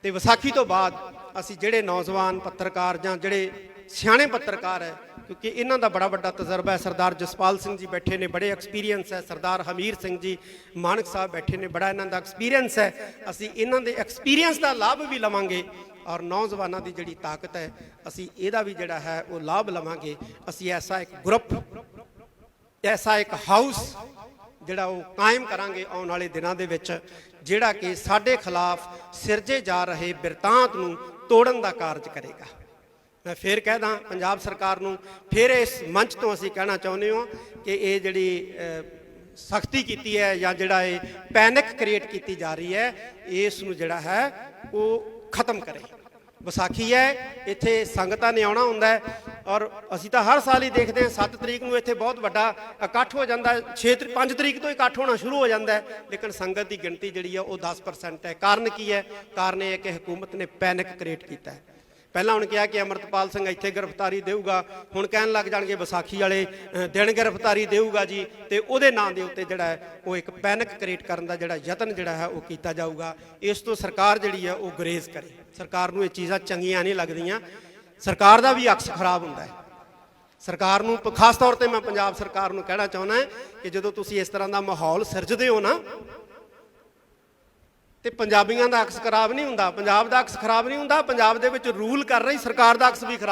ਤੇ ਵਿਸਾਖੀ ਤੋਂ ਬਾਅਦ ਅਸੀਂ ਜਿਹੜੇ ਨੌਜਵਾਨ ਪੱਤਰਕਾਰ ਜਾਂ ਜਿਹੜੇ ਸਿਆਣੇ ਪੱਤਰਕਾਰ ਹੈ ਕਿਉਂਕਿ ਇਹਨਾਂ ਦਾ ਬੜਾ ਵੱਡਾ ਤਜਰਬਾ ਹੈ। ਸਰਦਾਰ ਜਸਪਾਲ ਸਿੰਘ ਜੀ ਬੈਠੇ ਨੇ, ਬੜੇ ਐਕਸਪੀਰੀਅੰਸ ਹੈ। ਸਰਦਾਰ ਹਮੀਰ ਸਿੰਘ ਜੀ ਮਾਨਕ ਸਾਹਿਬ ਬੈਠੇ ਨੇ, ਬੜਾ ਇਹਨਾਂ ਦਾ ਐਕਸਪੀਰੀਅੰਸ ਹੈ। ਅਸੀਂ ਇਹਨਾਂ ਦੇ ਐਕਸਪੀਰੀਅੰਸ ਦਾ ਲਾਭ ਵੀ ਲਵਾਂਗੇ ਔਰ ਨੌਜਵਾਨਾਂ ਦੀ ਜਿਹੜੀ ਤਾਕਤ ਹੈ ਅਸੀਂ ਇਹਦਾ ਵੀ ਜਿਹੜਾ ਹੈ ਉਹ ਲਾਭ ਲਵਾਂਗੇ। ਅਸੀਂ ਐਸਾ ਇੱਕ ਗਰੁੱਪ, ਐਸਾ ਇੱਕ ਹਾਊਸ ਜਿਹੜਾ ਉਹ ਕਾਇਮ ਕਰਾਂਗੇ ਆਉਣ ਵਾਲੇ ਦਿਨਾਂ ਦੇ ਵਿੱਚ, ਜਿਹੜਾ ਕਿ ਸਾਡੇ ਖਿਲਾਫ ਸਿਰਜੇ ਜਾ ਰਹੇ ਬਿਰਤਾਂਤ ਨੂੰ ਤੋੜਨ ਦਾ ਕਾਰਜ ਕਰੇਗਾ। ਮੈਂ ਫਿਰ ਕਹਿਦਾ ਪੰਜਾਬ ਸਰਕਾਰ ਨੂੰ, ਫਿਰ ਇਸ ਮੰਚ ਤੋਂ ਅਸੀਂ ਕਹਿਣਾ ਚਾਹੁੰਦੇ ਹਾਂ ਕਿ ਇਹ ਜਿਹੜੀ ਸਖਤੀ ਕੀਤੀ ਹੈ ਜਾਂ ਜਿਹੜਾ ਇਹ ਪੈਨਿਕ ਕ੍ਰੀਏਟ ਕੀਤੀ ਜਾ ਰਹੀ ਹੈ, ਇਸ ਨੂੰ ਜਿਹੜਾ ਹੈ ਉਹ ਖਤਮ ਕਰੇ। ਵਿਸਾਖੀ ਹੈ, ਇੱਥੇ ਸੰਗਤਾਂ ਨੇ ਆਉਣਾ ਹੁੰਦਾ ਹੈ ਔਰ ਅਸੀਂ ਤਾਂ ਹਰ ਸਾਲ ਹੀ ਦੇਖਦੇ ਹਾਂ 7 ਤਰੀਕ ਨੂੰ ਇੱਥੇ ਬਹੁਤ ਵੱਡਾ ਇਕੱਠ ਹੋ ਜਾਂਦਾ ਹੈ। 5 ਤਰੀਕ ਤੋਂ ਇਕੱਠ ਹੋਣਾ ਸ਼ੁਰੂ ਹੋ ਜਾਂਦਾ ਹੈ, ਲੇਕਿਨ ਸੰਗਤ ਦੀ ਗਿਣਤੀ ਜਿਹੜੀ ਹੈ ਉਹ 10% ਹੈ। ਕਾਰਨ ਕੀ ਹੈ? ਕਾਰਨ ਇਹ ਹੈ ਕਿ ਹਕੂਮਤ ਨੇ ਪੈਨਿਕ ਕ੍ਰੀਏਟ ਕੀਤਾ ਹੈ। ਪਹਿਲਾਂ ਹੁਣ ਕਿਹਾ ਕਿ ਅਮਰਤਪਾਲ ਸਿੰਘ ਇੱਥੇ ਗ੍ਰਿਫਤਾਰੀ ਦੇਊਗਾ, ਹੁਣ ਕਹਿਣ ਲੱਗ ਜਾਣਗੇ ਵਿਸਾਖੀ ਵਾਲੇ ਦਿਨ ਗ੍ਰਿਫਤਾਰੀ ਦੇਊਗਾ ਜੀ, ਤੇ ਉਹਦੇ ਨਾਂ ਦੇ ਉੱਤੇ ਜਿਹੜਾ ਹੈ ਉਹ ਇੱਕ ਪੈਨਿਕ ਕ੍ਰੀਏਟ ਕਰਨ ਦਾ ਜਿਹੜਾ ਯਤਨ ਜਿਹੜਾ ਹੈ ਉਹ ਕੀਤਾ ਜਾਊਗਾ। ਇਸ ਤੋਂ ਸਰਕਾਰ ਜਿਹੜੀ ਹੈ ਉਹ ਗੁਰੇਜ਼ ਕਰੇ। ਸਰਕਾਰ ਨੂੰ ਇਹ ਚੀਜ਼ਾਂ ਚੰਗੀਆਂ ਨਹੀਂ ਲੱਗਦੀਆਂ। ਸਰਕਾਰ ਦਾ ਵੀ ਅਕਸ ਖਰਾਬ ਹੁੰਦਾ ਹੈ। ਸਰਕਾਰ ਨੂੰ, ਖਾਸ ਤੌਰ ਤੇ ਮੈਂ ਪੰਜਾਬ ਸਰਕਾਰ ਨੂੰ ਕਹਿਣਾ ਚਾਹੁੰਦਾ ਕਿ ਜਦੋਂ ਤੁਸੀਂ ਇਸ ਤਰ੍ਹਾਂ ਦਾ ਮਾਹੌਲ ਸਿਰਜਦੇ ਹੋ ਨਾ, ਤੇ ਪੰਜਾਬੀਆਂ ਦਾ ਅਕਸ ਖਰਾਬ ਨਹੀਂ ਹੁੰਦਾ, ਪੰਜਾਬ ਦਾ ਅਕਸ ਖਰਾਬ ਨਹੀਂ ਹੁੰਦਾ, ਪੰਜਾਬ ਦੇ ਵਿੱਚ ਰੂਲ ਕਰ ਰਹੀ ਸਰਕਾਰ ਦਾ ਅਕਸ ਵੀ ਖਰਾਬ